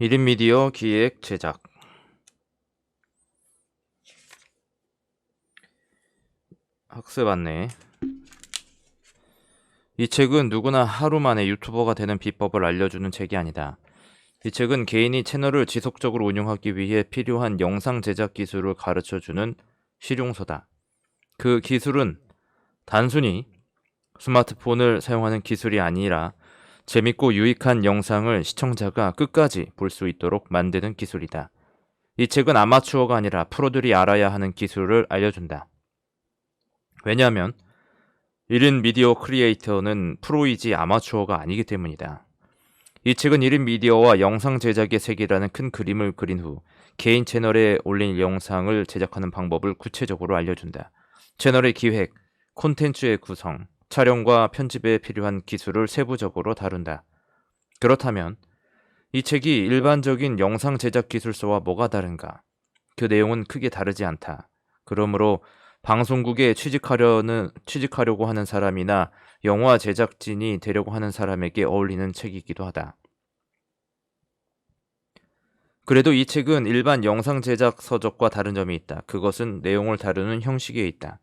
1인 미디어 기획 제작 학습 안내. 이 책은 누구나 하루 만에 유튜버가 되는 비법을 알려주는 책이 아니다. 이 책은 개인이 채널을 지속적으로 운영하기 위해 필요한 영상 제작 기술을 가르쳐주는 실용서다. 그 기술은 단순히 스마트폰을 사용하는 기술이 아니라 재밌고 유익한 영상을 시청자가 끝까지 볼 수 있도록 만드는 기술이다. 이 책은 아마추어가 아니라 프로들이 알아야 하는 기술을 알려준다. 왜냐하면 1인 미디어 크리에이터는 프로이지 아마추어가 아니기 때문이다. 이 책은 1인 미디어와 영상 제작의 세계라는 큰 그림을 그린 후 개인 채널에 올린 영상을 제작하는 방법을 구체적으로 알려준다. 채널의 기획, 콘텐츠의 구성, 촬영과 편집에 필요한 기술을 세부적으로 다룬다. 그렇다면 이 책이 일반적인 영상 제작 기술서와 뭐가 다른가? 그 내용은 크게 다르지 않다. 그러므로 방송국에 취직하려고 하는 사람이나 영화 제작진이 되려고 하는 사람에게 어울리는 책이기도 하다. 그래도 이 책은 일반 영상 제작 서적과 다른 점이 있다. 그것은 내용을 다루는 형식에 있다.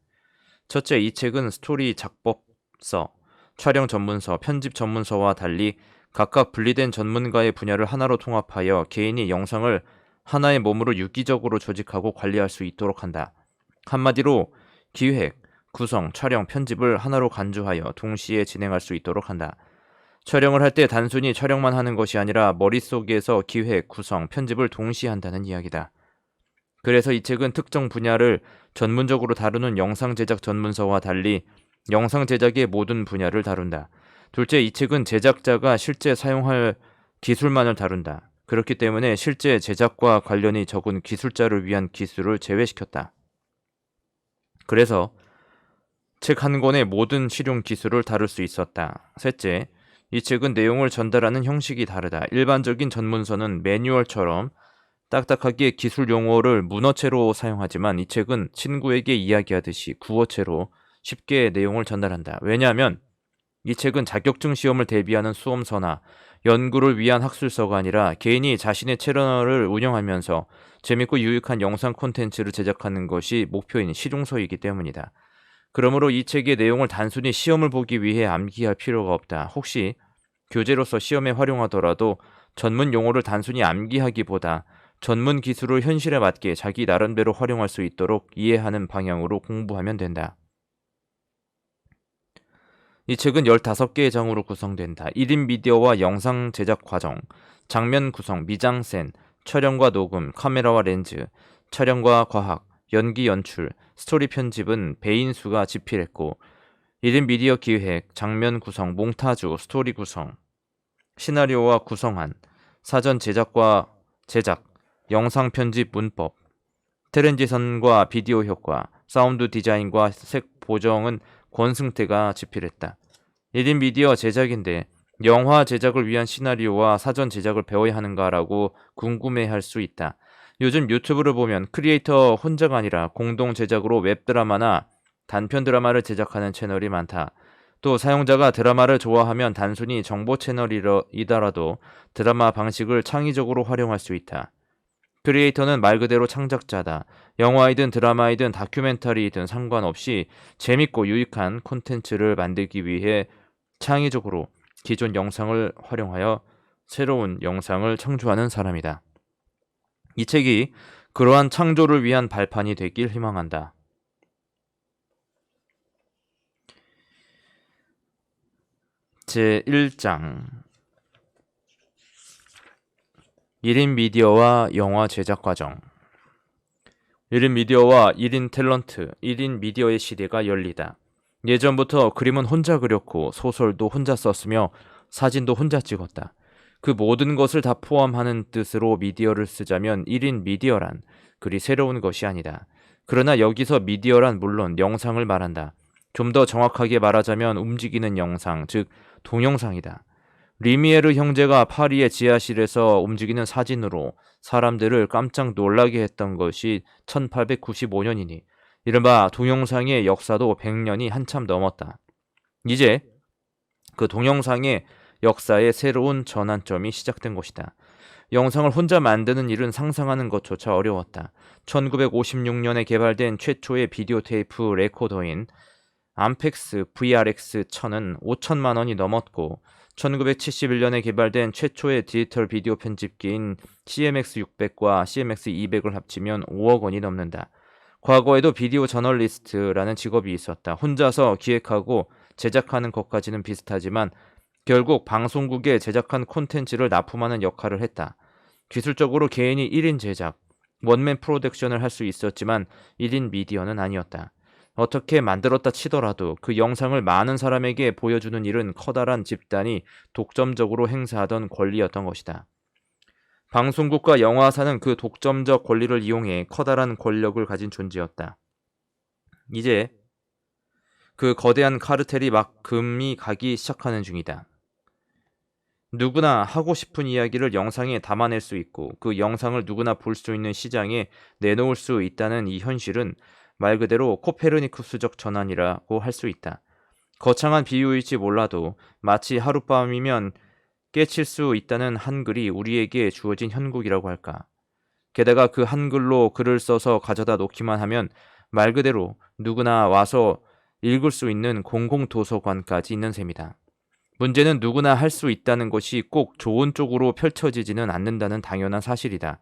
첫째, 이 책은 스토리 작법서, 촬영 전문서, 편집 전문서와 달리 각각 분리된 전문가의 분야를 하나로 통합하여 개인이 영상을 하나의 몸으로 유기적으로 조직하고 관리할 수 있도록 한다. 한마디로 기획, 구성, 촬영, 편집을 하나로 간주하여 동시에 진행할 수 있도록 한다. 촬영을 할 때 단순히 촬영만 하는 것이 아니라 머릿속에서 기획, 구성, 편집을 동시에 한다는 이야기다. 그래서 이 책은 특정 분야를 전문적으로 다루는 영상 제작 전문서와 달리 영상 제작의 모든 분야를 다룬다. 둘째, 이 책은 제작자가 실제 사용할 기술만을 다룬다. 그렇기 때문에 실제 제작과 관련이 적은 기술자를 위한 기술을 제외시켰다. 그래서 책 한 권의 모든 실용 기술을 다룰 수 있었다. 셋째, 이 책은 내용을 전달하는 형식이 다르다. 일반적인 전문서는 매뉴얼처럼 딱딱하게 기술 용어를 문어체로 사용하지만 이 책은 친구에게 이야기하듯이 구어체로 쉽게 내용을 전달한다. 왜냐하면 이 책은 자격증 시험을 대비하는 수험서나 연구를 위한 학술서가 아니라 개인이 자신의 채널을 운영하면서 재밌고 유익한 영상 콘텐츠를 제작하는 것이 목표인 실용서이기 때문이다. 그러므로 이 책의 내용을 단순히 시험을 보기 위해 암기할 필요가 없다. 혹시 교재로서 시험에 활용하더라도 전문 용어를 단순히 암기하기보다 전문 기술을 현실에 맞게 자기 나름대로 활용할 수 있도록 이해하는 방향으로 공부하면 된다. 이 책은 15개의 장으로 구성된다. 1인 미디어와 영상 제작 과정, 장면 구성, 미장센, 촬영과 녹음, 카메라와 렌즈, 촬영과 과학, 연기 연출, 스토리 편집은 배인수가 집필했고 1인 미디어 기획, 장면 구성, 몽타주, 스토리 구성, 시나리오와 구성안, 사전 제작과 제작, 영상 편집 문법, 트랜지션과 비디오 효과, 사운드 디자인과 색 보정은 권승태가 집필했다. 1인 미디어 제작인데 영화 제작을 위한 시나리오와 사전 제작을 배워야 하는가라고 궁금해할 수 있다. 요즘 유튜브를 보면 크리에이터 혼자가 아니라 공동 제작으로 웹드라마나 단편 드라마를 제작하는 채널이 많다. 또 사용자가 드라마를 좋아하면 단순히 정보 채널이더라도 드라마 방식을 창의적으로 활용할 수 있다. 크리에이터는 말 그대로 창작자다. 영화이든 드라마이든 다큐멘터리이든 상관없이 재밌고 유익한 콘텐츠를 만들기 위해 창의적으로 기존 영상을 활용하여 새로운 영상을 창조하는 사람이다. 이 책이 그러한 창조를 위한 발판이 되길 희망한다. 제1장 1인 미디어와 영화 제작 과정. 1인 미디어와 1인 탤런트, 1인 미디어의 시대가 열리다. 예전부터 그림은 혼자 그렸고 소설도 혼자 썼으며 사진도 혼자 찍었다. 그 모든 것을 다 포함하는 뜻으로 미디어를 쓰자면 1인 미디어란 그리 새로운 것이 아니다. 그러나 여기서 미디어란 물론 영상을 말한다. 좀 더 정확하게 말하자면 움직이는 영상, 즉 동영상이다. 리미에르 형제가 파리의 지하실에서 움직이는 사진으로 사람들을 깜짝 놀라게 했던 것이 1895년이니 이른바 동영상의 역사도 100년이 한참 넘었다. 이제 그 동영상의 역사의 새로운 전환점이 시작된 것이다. 영상을 혼자 만드는 일은 상상하는 것조차 어려웠다. 1956년에 개발된 최초의 비디오 테이프 레코더인 암펙스 VRX 1000은 5천만 원이 넘었고 1971년에 개발된 최초의 디지털 비디오 편집기인 CMX 600과 CMX 200을 합치면 5억 원이 넘는다. 과거에도 비디오 저널리스트라는 직업이 있었다. 혼자서 기획하고 제작하는 것까지는 비슷하지만 결국 방송국에 제작한 콘텐츠를 납품하는 역할을 했다. 기술적으로 개인이 1인 제작, 원맨 프로덕션을 할 수 있었지만 1인 미디어는 아니었다. 어떻게 만들었다 치더라도 그 영상을 많은 사람에게 보여주는 일은 커다란 집단이 독점적으로 행사하던 권리였던 것이다. 방송국과 영화사는 그 독점적 권리를 이용해 커다란 권력을 가진 존재였다. 이제 그 거대한 카르텔이 막 금이 가기 시작하는 중이다. 누구나 하고 싶은 이야기를 영상에 담아낼 수 있고 그 영상을 누구나 볼 수 있는 시장에 내놓을 수 있다는 이 현실은 말 그대로 코페르니쿠스적 전환이라고 할 수 있다. 거창한 비유일지 몰라도 마치 하룻밤이면 깨칠 수 있다는 한글이 우리에게 주어진 현국이라고 할까. 게다가 그 한글로 글을 써서 가져다 놓기만 하면 말 그대로 누구나 와서 읽을 수 있는 공공도서관까지 있는 셈이다. 문제는 누구나 할 수 있다는 것이 꼭 좋은 쪽으로 펼쳐지지는 않는다는 당연한 사실이다.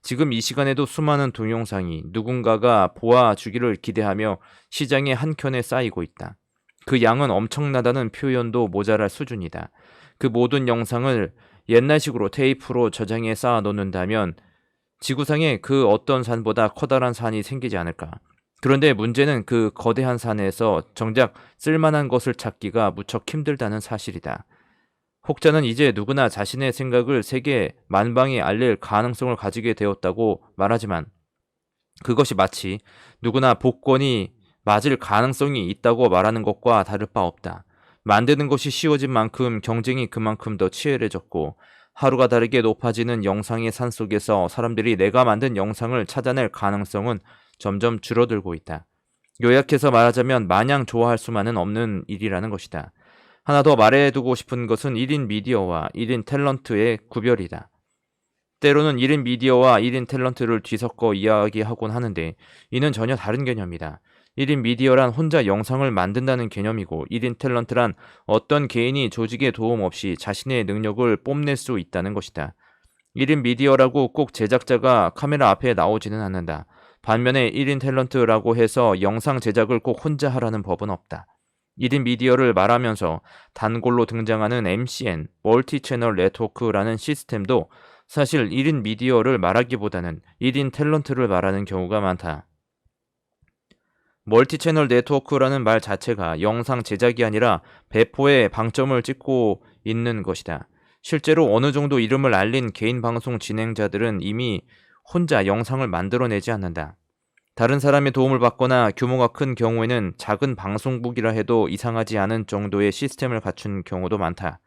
지금 이 시간에도 수많은 동영상이 누군가가 보아주기를 기대하며 시장의 한켠에 쌓이고 있다. 그 양은 엄청나다는 표현도 모자랄 수준이다. 그 모든 영상을 옛날식으로 테이프로 저장해 쌓아 놓는다면 지구상에 그 어떤 산보다 커다란 산이 생기지 않을까. 그런데 문제는 그 거대한 산에서 정작 쓸만한 것을 찾기가 무척 힘들다는 사실이다. 혹자는 이제 누구나 자신의 생각을 세계 만방에 알릴 가능성을 가지게 되었다고 말하지만 그것이 마치 누구나 복권이 맞을 가능성이 있다고 말하는 것과 다를 바 없다. 만드는 것이 쉬워진 만큼 경쟁이 그만큼 더 치열해졌고 하루가 다르게 높아지는 영상의 산 속에서 사람들이 내가 만든 영상을 찾아낼 가능성은 점점 줄어들고 있다. 요약해서 말하자면 마냥 좋아할 수만은 없는 일이라는 것이다. 하나 더 말해두고 싶은 것은 1인 미디어와 1인 탤런트의 구별이다. 때로는 1인 미디어와 1인 탤런트를 뒤섞어 이야기하곤 하는데 이는 전혀 다른 개념이다. 1인 미디어란 혼자 영상을 만든다는 개념이고 1인 탤런트란 어떤 개인이 조직의 도움 없이 자신의 능력을 뽐낼 수 있다는 것이다. 1인 미디어라고 꼭 제작자가 카메라 앞에 나오지는 않는다. 반면에 1인 탤런트라고 해서 영상 제작을 꼭 혼자 하라는 법은 없다. 1인 미디어를 말하면서 단골로 등장하는 MCN, 멀티 채널 네트워크라는 시스템도 사실 1인 미디어를 말하기보다는 1인 탤런트를 말하는 경우가 많다. 멀티 채널 네트워크라는 말 자체가 영상 제작이 아니라 배포에 방점을 찍고 있는 것이다. 실제로 어느 정도 이름을 알린 개인 방송 진행자들은 이미 혼자 영상을 만들어내지 않는다. 다른 사람의 도움을 받거나 규모가 큰 경우에는 작은 방송국이라 해도 이상하지 않은 정도의 시스템을 갖춘 경우도 많다.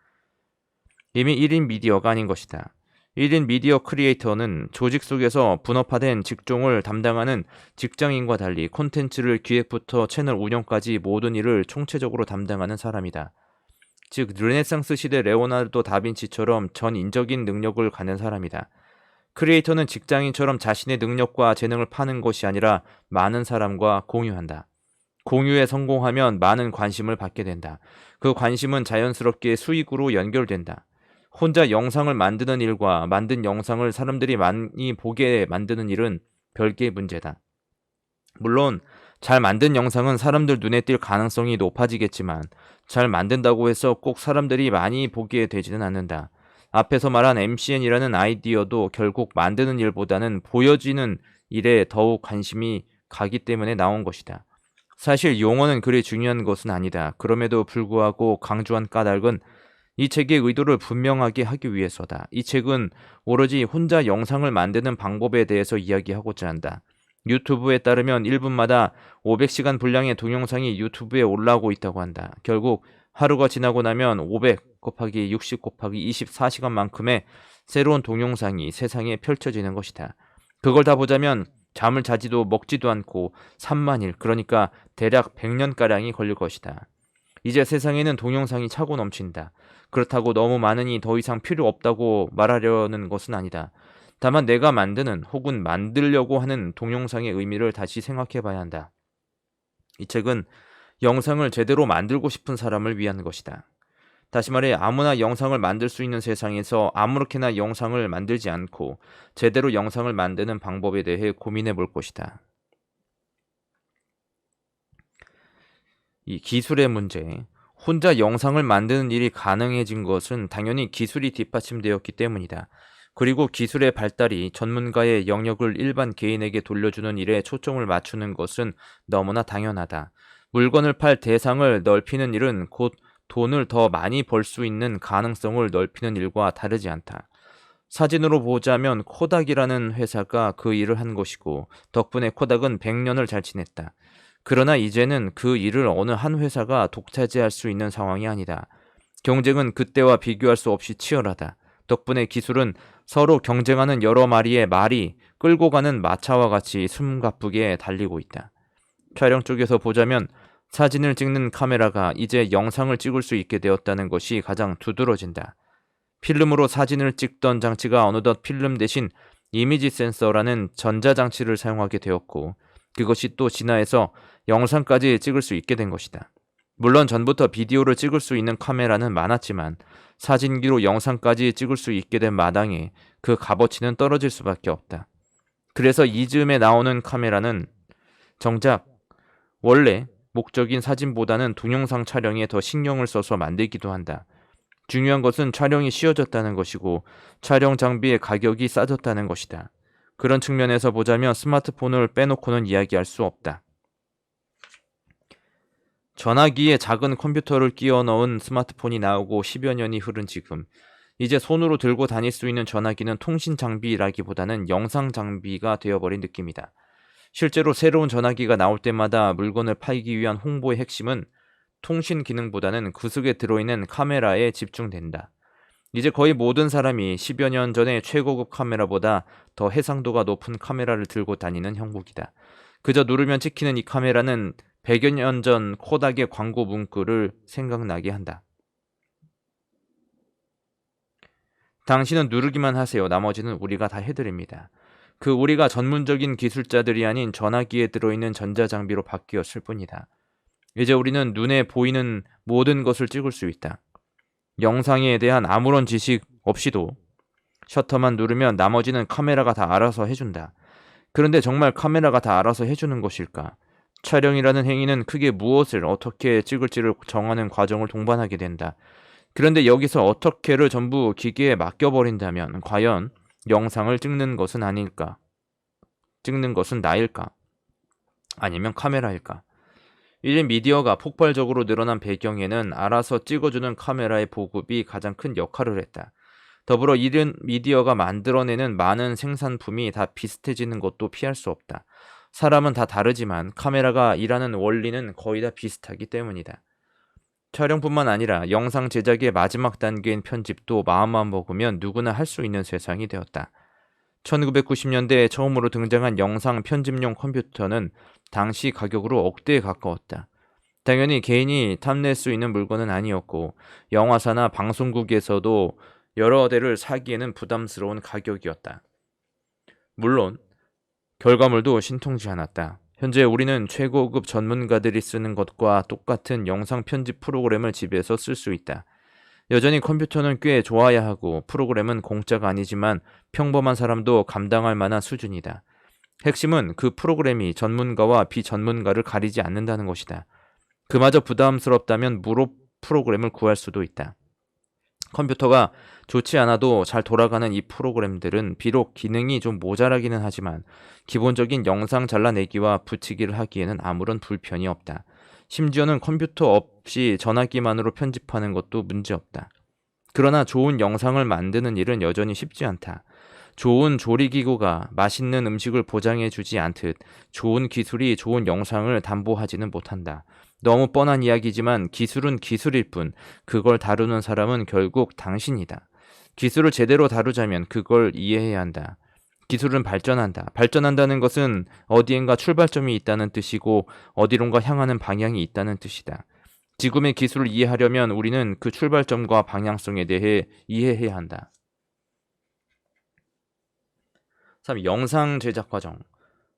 이미 1인 미디어가 아닌 것이다. 1인 미디어 크리에이터는 조직 속에서 분업화된 직종을 담당하는 직장인과 달리 콘텐츠를 기획부터 채널 운영까지 모든 일을 총체적으로 담당하는 사람이다. 즉 르네상스 시대 레오나르도 다빈치처럼 전인적인 능력을 갖는 사람이다. 크리에이터는 직장인처럼 자신의 능력과 재능을 파는 것이 아니라 많은 사람과 공유한다. 공유에 성공하면 많은 관심을 받게 된다. 그 관심은 자연스럽게 수익으로 연결된다. 혼자 영상을 만드는 일과 만든 영상을 사람들이 많이 보게 만드는 일은 별개의 문제다. 물론 잘 만든 영상은 사람들 눈에 띌 가능성이 높아지겠지만 잘 만든다고 해서 꼭 사람들이 많이 보게 되지는 않는다. 앞에서 말한 MCN이라는 아이디어도 결국 만드는 일보다는 보여지는 일에 더욱 관심이 가기 때문에 나온 것이다. 사실 용어는 그리 중요한 것은 아니다. 그럼에도 불구하고 강조한 까닭은 이 책의 의도를 분명하게 하기 위해서다. 이 책은 오로지 혼자 영상을 만드는 방법에 대해서 이야기하고자 한다. 유튜브에 따르면 1분마다 500시간 분량의 동영상이 유튜브에 올라오고 있다고 한다. 결국 하루가 지나고 나면 500 곱하기 60 곱하기 24시간만큼의 새로운 동영상이 세상에 펼쳐지는 것이다. 그걸 다 보자면 잠을 자지도 먹지도 않고 3만일, 그러니까 대략 100년가량이 걸릴 것이다. 이제 세상에는 동영상이 차고 넘친다. 그렇다고 너무 많으니 더 이상 필요 없다고 말하려는 것은 아니다. 다만 내가 만드는 혹은 만들려고 하는 동영상의 의미를 다시 생각해 봐야 한다. 이 책은 영상을 제대로 만들고 싶은 사람을 위한 것이다. 다시 말해 아무나 영상을 만들 수 있는 세상에서 아무렇게나 영상을 만들지 않고 제대로 영상을 만드는 방법에 대해 고민해 볼 것이다. 이 기술의 문제, 혼자 영상을 만드는 일이 가능해진 것은 당연히 기술이 뒷받침되었기 때문이다. 그리고 기술의 발달이 전문가의 영역을 일반 개인에게 돌려주는 일에 초점을 맞추는 것은 너무나 당연하다. 물건을 팔 대상을 넓히는 일은 곧 돈을 더 많이 벌 수 있는 가능성을 넓히는 일과 다르지 않다. 사진으로 보자면 코닥이라는 회사가 그 일을 한 것이고 덕분에 코닥은 100년을 잘 지냈다. 그러나 이제는 그 일을 어느 한 회사가 독차지할 수 있는 상황이 아니다. 경쟁은 그때와 비교할 수 없이 치열하다. 덕분에 기술은 서로 경쟁하는 여러 마리의 말이 끌고 가는 마차와 같이 숨가쁘게 달리고 있다. 촬영 쪽에서 보자면 사진을 찍는 카메라가 이제 영상을 찍을 수 있게 되었다는 것이 가장 두드러진다. 필름으로 사진을 찍던 장치가 어느덧 필름 대신 이미지 센서라는 전자장치를 사용하게 되었고 그것이 또 진화해서 영상까지 찍을 수 있게 된 것이다. 물론 전부터 비디오를 찍을 수 있는 카메라는 많았지만 사진기로 영상까지 찍을 수 있게 된 마당에 그 값어치는 떨어질 수밖에 없다. 그래서 이즈음에 나오는 카메라는 정작 원래 목적인 사진보다는 동영상 촬영에 더 신경을 써서 만들기도 한다. 중요한 것은 촬영이 쉬워졌다는 것이고 촬영 장비의 가격이 싸졌다는 것이다. 그런 측면에서 보자면 스마트폰을 빼놓고는 이야기할 수 없다. 전화기에 작은 컴퓨터를 끼워 넣은 스마트폰이 나오고 10여 년이 흐른 지금 이제 손으로 들고 다닐 수 있는 전화기는 통신 장비라기보다는 영상 장비가 되어버린 느낌이다. 실제로 새로운 전화기가 나올 때마다 물건을 팔기 위한 홍보의 핵심은 통신 기능보다는 그 속에 들어있는 카메라에 집중된다. 이제 거의 모든 사람이 10여 년 전에 최고급 카메라보다 더 해상도가 높은 카메라를 들고 다니는 형국이다. 그저 누르면 찍히는 이 카메라는 100여 년 전 코닥의 광고 문구를 생각나게 한다. 당신은 누르기만 하세요. 나머지는 우리가 다 해드립니다. 그 우리가 전문적인 기술자들이 아닌 전화기에 들어있는 전자장비로 바뀌었을 뿐이다. 이제 우리는 눈에 보이는 모든 것을 찍을 수 있다. 영상에 대한 아무런 지식 없이도 셔터만 누르면 나머지는 카메라가 다 알아서 해준다. 그런데 정말 카메라가 다 알아서 해주는 것일까? 촬영이라는 행위는 크게 무엇을 어떻게 찍을지를 정하는 과정을 동반하게 된다. 그런데 여기서 어떻게를 전부 기계에 맡겨버린다면 과연 영상을 찍는 것은 아닐까? 찍는 것은 나일까? 아니면 카메라일까? 이제 미디어가 폭발적으로 늘어난 배경에는 알아서 찍어주는 카메라의 보급이 가장 큰 역할을 했다. 더불어 이런 미디어가 만들어내는 많은 생산품이 다 비슷해지는 것도 피할 수 없다. 사람은 다 다르지만 카메라가 일하는 원리는 거의 다 비슷하기 때문이다. 촬영뿐만 아니라 영상 제작의 마지막 단계인 편집도 마음만 먹으면 누구나 할 수 있는 세상이 되었다. 1990년대에 처음으로 등장한 영상 편집용 컴퓨터는 당시 가격으로 억대에 가까웠다. 당연히 개인이 탐낼 수 있는 물건은 아니었고 영화사나 방송국에서도 여러 대를 사기에는 부담스러운 가격이었다. 물론 결과물도 신통치 않았다. 현재 우리는 최고급 전문가들이 쓰는 것과 똑같은 영상 편집 프로그램을 집에서 쓸 수 있다. 여전히 컴퓨터는 꽤 좋아야 하고 프로그램은 공짜가 아니지만 평범한 사람도 감당할 만한 수준이다. 핵심은 그 프로그램이 전문가와 비전문가를 가리지 않는다는 것이다. 그마저 부담스럽다면 무료 프로그램을 구할 수도 있다. 컴퓨터가 좋지 않아도 잘 돌아가는 이 프로그램들은 비록 기능이 좀 모자라기는 하지만 기본적인 영상 잘라내기와 붙이기를 하기에는 아무런 불편이 없다. 심지어는 컴퓨터 없이 전화기만으로 편집하는 것도 문제없다. 그러나 좋은 영상을 만드는 일은 여전히 쉽지 않다. 좋은 조리기구가 맛있는 음식을 보장해주지 않듯 좋은 기술이 좋은 영상을 담보하지는 못한다. 너무 뻔한 이야기지만 기술은 기술일 뿐 그걸 다루는 사람은 결국 당신이다. 기술을 제대로 다루자면 그걸 이해해야 한다. 기술은 발전한다. 발전한다는 것은 어디엔가 출발점이 있다는 뜻이고 어디론가 향하는 방향이 있다는 뜻이다. 지금의 기술을 이해하려면 우리는 그 출발점과 방향성에 대해 이해해야 한다. 3. 영상 제작 과정.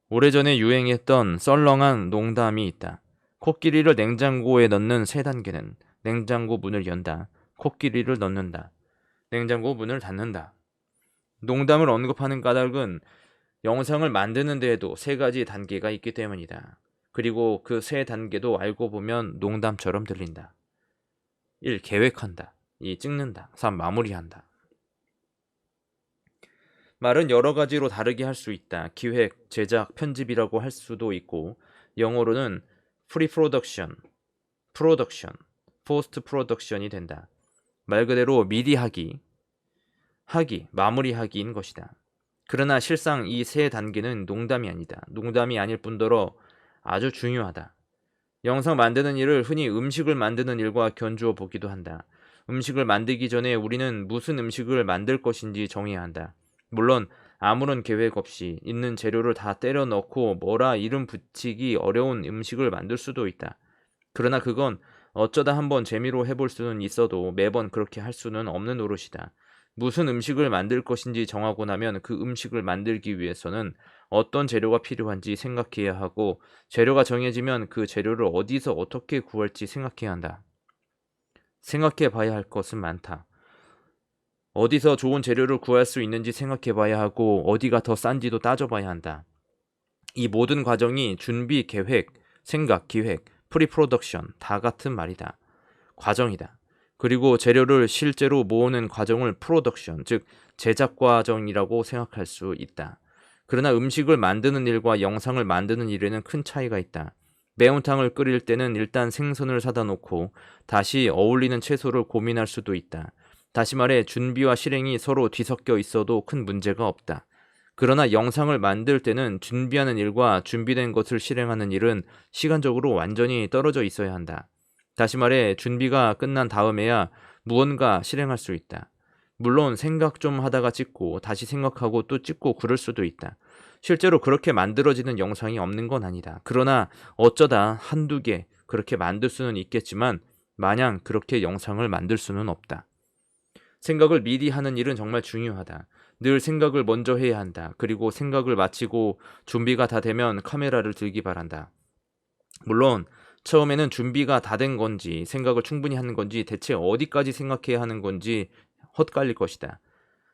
오래전에 유행했던 썰렁한 농담이 있다. 코끼리를 냉장고에 넣는 세 단계는 냉장고 문을 연다, 코끼리를 넣는다, 냉장고 문을 닫는다. 농담을 언급하는 까닭은 영상을 만드는 데에도 세 가지 단계가 있기 때문이다. 그리고 그 세 단계도 알고 보면 농담처럼 들린다. 1. 계획한다. 2. 찍는다. 3. 마무리한다. 말은 여러 가지로 다르게 할 수 있다. 기획, 제작, 편집이라고 할 수도 있고 영어로는 pre-production, production, post-production이 된다. 말 그대로 미리 하기, 마무리하기인 것이다. 그러나 실상 이 세 단계는 농담이 아니다. 농담이 아닐 뿐더러 아주 중요하다. 영상 만드는 일을 흔히 음식을 만드는 일과 견주어 보기도 한다. 음식을 만들기 전에 우리는 무슨 음식을 만들 것인지 정해야 한다. 물론 아무런 계획 없이 있는 재료를 다 때려 넣고 뭐라 이름 붙이기 어려운 음식을 만들 수도 있다. 그러나 그건 어쩌다 한번 재미로 해볼 수는 있어도 매번 그렇게 할 수는 없는 노릇이다. 무슨 음식을 만들 것인지 정하고 나면 그 음식을 만들기 위해서는 어떤 재료가 필요한지 생각해야 하고 재료가 정해지면 그 재료를 어디서 어떻게 구할지 생각해야 한다. 생각해 봐야 할 것은 많다. 어디서 좋은 재료를 구할 수 있는지 생각해 봐야 하고 어디가 더 싼지도 따져봐야 한다. 이 모든 과정이 준비, 계획, 생각, 기획, 프리프로덕션 다 같은 말이다. 과정이다. 그리고 재료를 실제로 모으는 과정을 프로덕션, 즉 제작 과정이라고 생각할 수 있다. 그러나 음식을 만드는 일과 영상을 만드는 일에는 큰 차이가 있다. 매운탕을 끓일 때는 일단 생선을 사다 놓고 다시 어울리는 채소를 고민할 수도 있다. 다시 말해 준비와 실행이 서로 뒤섞여 있어도 큰 문제가 없다. 그러나 영상을 만들 때는 준비하는 일과 준비된 것을 실행하는 일은 시간적으로 완전히 떨어져 있어야 한다. 다시 말해 준비가 끝난 다음에야 무언가 실행할 수 있다. 물론 생각 좀 하다가 찍고 다시 생각하고 또 찍고 그럴 수도 있다. 실제로 그렇게 만들어지는 영상이 없는 건 아니다. 그러나 어쩌다 한두 개 그렇게 만들 수는 있겠지만 마냥 그렇게 영상을 만들 수는 없다. 생각을 미리 하는 일은 정말 중요하다. 늘 생각을 먼저 해야 한다. 그리고 생각을 마치고 준비가 다 되면 카메라를 들기 바란다. 물론 처음에는 준비가 다 된 건지 생각을 충분히 하는 건지 대체 어디까지 생각해야 하는 건지 헛갈릴 것이다.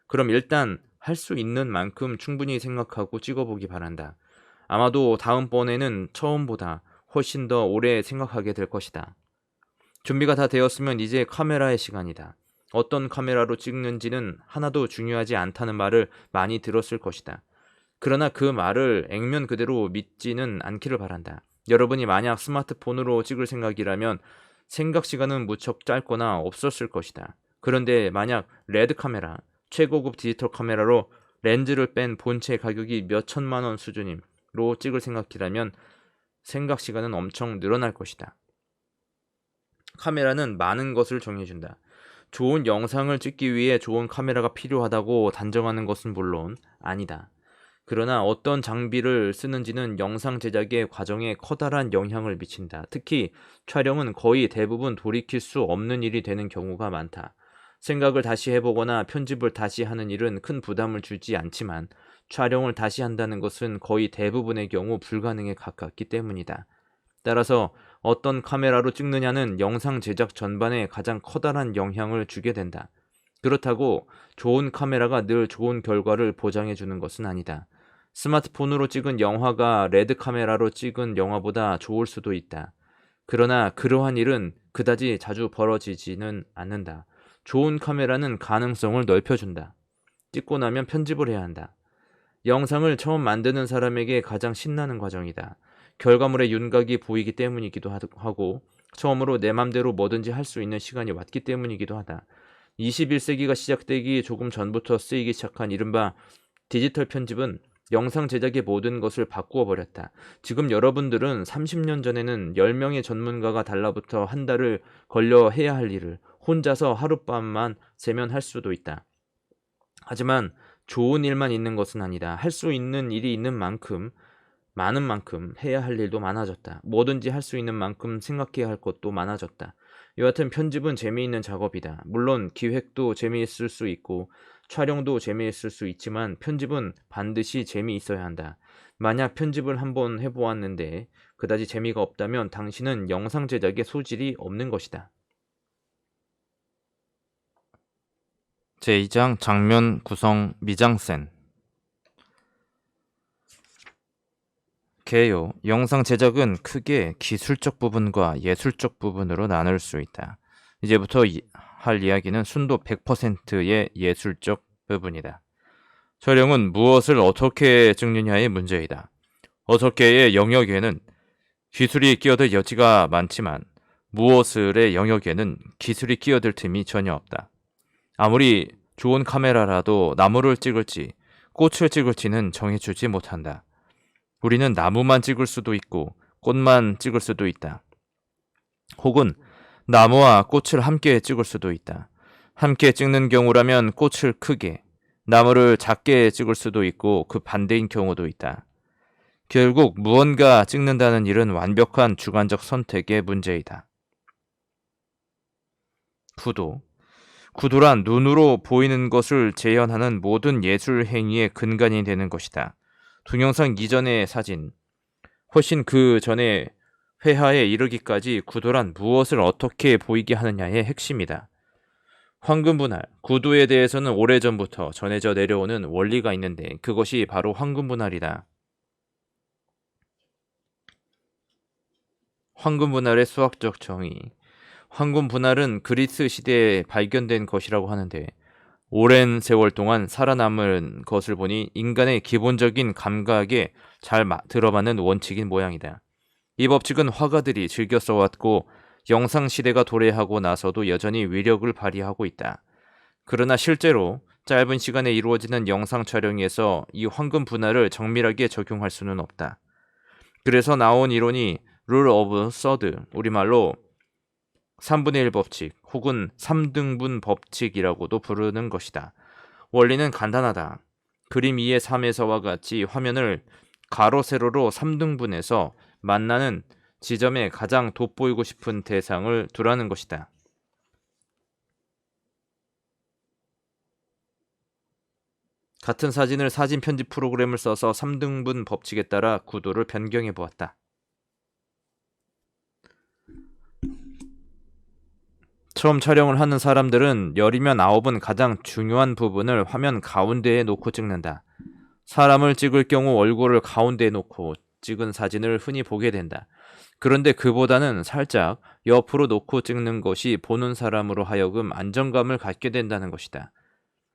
그럼 일단 할 수 있는 만큼 충분히 생각하고 찍어보기 바란다. 아마도 다음번에는 처음보다 훨씬 더 오래 생각하게 될 것이다. 준비가 다 되었으면 이제 카메라의 시간이다. 어떤 카메라로 찍는지는 하나도 중요하지 않다는 말을 많이 들었을 것이다. 그러나 그 말을 액면 그대로 믿지는 않기를 바란다. 여러분이 만약 스마트폰으로 찍을 생각이라면 생각 시간은 무척 짧거나 없었을 것이다. 그런데 만약 레드 카메라, 최고급 디지털 카메라로 렌즈를 뺀 본체 가격이 몇 천만 원 수준으로 찍을 생각이라면 생각 시간은 엄청 늘어날 것이다. 카메라는 많은 것을 정해준다. 좋은 영상을 찍기 위해 좋은 카메라가 필요하다고 단정하는 것은 물론 아니다. 그러나 어떤 장비를 쓰는지는 영상 제작의 과정에 커다란 영향을 미친다. 특히 촬영은 거의 대부분 돌이킬 수 없는 일이 되는 경우가 많다. 생각을 다시 해보거나 편집을 다시 하는 일은 큰 부담을 주지 않지만 촬영을 다시 한다는 것은 거의 대부분의 경우 불가능에 가깝기 때문이다. 따라서 어떤 카메라로 찍느냐는 영상 제작 전반에 가장 커다란 영향을 주게 된다. 그렇다고 좋은 카메라가 늘 좋은 결과를 보장해 주는 것은 아니다. 스마트폰으로 찍은 영화가 레드 카메라로 찍은 영화보다 좋을 수도 있다. 그러나 그러한 일은 그다지 자주 벌어지지는 않는다. 좋은 카메라는 가능성을 넓혀준다. 찍고 나면 편집을 해야 한다. 영상을 처음 만드는 사람에게 가장 신나는 과정이다. 결과물의 윤곽이 보이기 때문이기도 하고 처음으로 내 맘대로 뭐든지 할 수 있는 시간이 왔기 때문이기도 하다. 21세기가 시작되기 조금 전부터 쓰이기 시작한 이른바 디지털 편집은 영상 제작의 모든 것을 바꾸어 버렸다. 지금 여러분들은 30년 전에는 10명의 전문가가 달라붙어 한 달을 걸려 해야 할 일을 혼자서 하룻밤만 새면 할 수도 있다. 하지만 좋은 일만 있는 것은 아니다. 할 수 있는 일이 있는 만큼 많은 만큼 해야 할 일도 많아졌다. 뭐든지 할 수 있는 만큼 생각해야 할 것도 많아졌다. 여하튼 편집은 재미있는 작업이다. 물론 기획도 재미있을 수 있고 촬영도 재미있을 수 있지만 편집은 반드시 재미있어야 한다. 만약 편집을 한번 해보았는데 그다지 재미가 없다면 당신은 영상 제작에 소질이 없는 것이다. 제2장 장면 구성 미장센. 개요. 영상 제작은 크게 기술적 부분과 예술적 부분으로 나눌 수 있다. 이제부터 할 이야기는 순도 100%의 예술적 부분이다. 촬영은 무엇을 어떻게 찍느냐의 문제이다. 어떻게의 영역에는 기술이 끼어들 여지가 많지만 무엇을의 영역에는 기술이 끼어들 틈이 전혀 없다. 아무리 좋은 카메라라도 나무를 찍을지 꽃을 찍을지는 정해주지 못한다. 우리는 나무만 찍을 수도 있고 꽃만 찍을 수도 있다. 혹은 나무와 꽃을 함께 찍을 수도 있다. 함께 찍는 경우라면 꽃을 크게, 나무를 작게 찍을 수도 있고 그 반대인 경우도 있다. 결국 무언가 찍는다는 일은 완벽한 주관적 선택의 문제이다. 구도. 구도란 눈으로 보이는 것을 재현하는 모든 예술 행위의 근간이 되는 것이다. 동영상 이전의 사진, 훨씬 그 전에 회화에 이르기까지 구도란 무엇을 어떻게 보이게 하느냐의 핵심이다. 황금분할, 구도에 대해서는 오래전부터 전해져 내려오는 원리가 있는데 그것이 바로 황금분할이다. 황금분할의 수학적 정의. 황금분할은 그리스 시대에 발견된 것이라고 하는데 오랜 세월 동안 살아남은 것을 보니 인간의 기본적인 감각에 잘 들어맞는 원칙인 모양이다. 이 법칙은 화가들이 즐겨 써왔고 영상 시대가 도래하고 나서도 여전히 위력을 발휘하고 있다. 그러나 실제로 짧은 시간에 이루어지는 영상 촬영에서 이 황금 분할을 정밀하게 적용할 수는 없다. 그래서 나온 이론이 룰 오브 서드, 우리말로 3분의 1 법칙 혹은 3등분 법칙이라고도 부르는 것이다. 원리는 간단하다. 그림 2의 3에서와 같이 화면을 가로 세로로 3등분해서 만나는 지점에 가장 돋보이고 싶은 대상을 두라는 것이다. 같은 사진을 사진 편집 프로그램을 써서 3등분 법칙에 따라 구도를 변경해 보았다. 처음 촬영을 하는 사람들은 10이면 9은 가장 중요한 부분을 화면 가운데에 놓고 찍는다. 사람을 찍을 경우 얼굴을 가운데에 놓고 찍은 사진을 흔히 보게 된다. 그런데 그보다는 살짝 옆으로 놓고 찍는 것이 보는 사람으로 하여금 안정감을 갖게 된다는 것이다.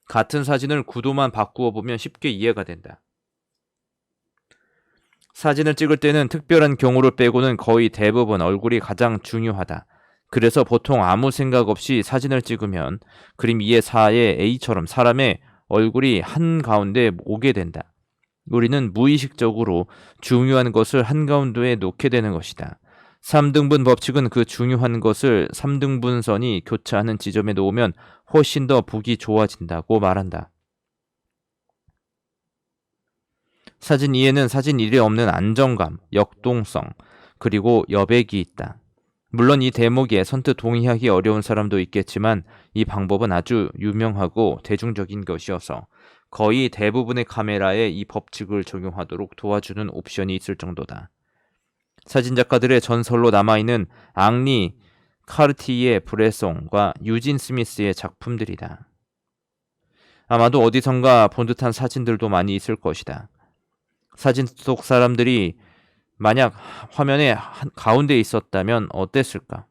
같은 사진을 구도만 바꾸어 보면 쉽게 이해가 된다. 사진을 찍을 때는 특별한 경우를 빼고는 거의 대부분 얼굴이 가장 중요하다. 그래서 보통 아무 생각 없이 사진을 찍으면 그림 2의 4의 A처럼 사람의 얼굴이 한가운데 오게 된다. 우리는 무의식적으로 중요한 것을 한가운데에 놓게 되는 것이다. 3등분 법칙은 그 중요한 것을 3등분선이 교차하는 지점에 놓으면 훨씬 더 보기 좋아진다고 말한다. 사진 2에는 사진 1에 없는 안정감, 역동성, 그리고 여백이 있다. 물론 이 대목에 선뜻 동의하기 어려운 사람도 있겠지만 이 방법은 아주 유명하고 대중적인 것이어서 거의 대부분의 카메라에 이 법칙을 적용하도록 도와주는 옵션이 있을 정도다. 사진작가들의 전설로 남아있는 앙리 카르티예 브레송과 유진 스미스의 작품들이다. 아마도 어디선가 본 듯한 사진들도 많이 있을 것이다. 사진 속 사람들이 만약 화면의 가운데에 있었다면 어땠을까?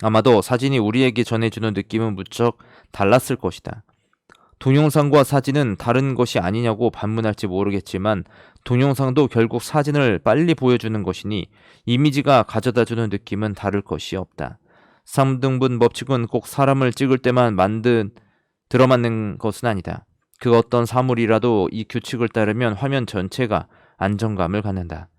아마도 사진이 우리에게 전해주는 느낌은 무척 달랐을 것이다. 동영상과 사진은 다른 것이 아니냐고 반문할지 모르겠지만 동영상도 결국 사진을 빨리 보여주는 것이니 이미지가 가져다주는 느낌은 다를 것이 없다. 3등분 법칙은 꼭 사람을 찍을 때만 들어맞는 것은 아니다. 그 어떤 사물이라도 이 규칙을 따르면 화면 전체가 안정감을 갖는다.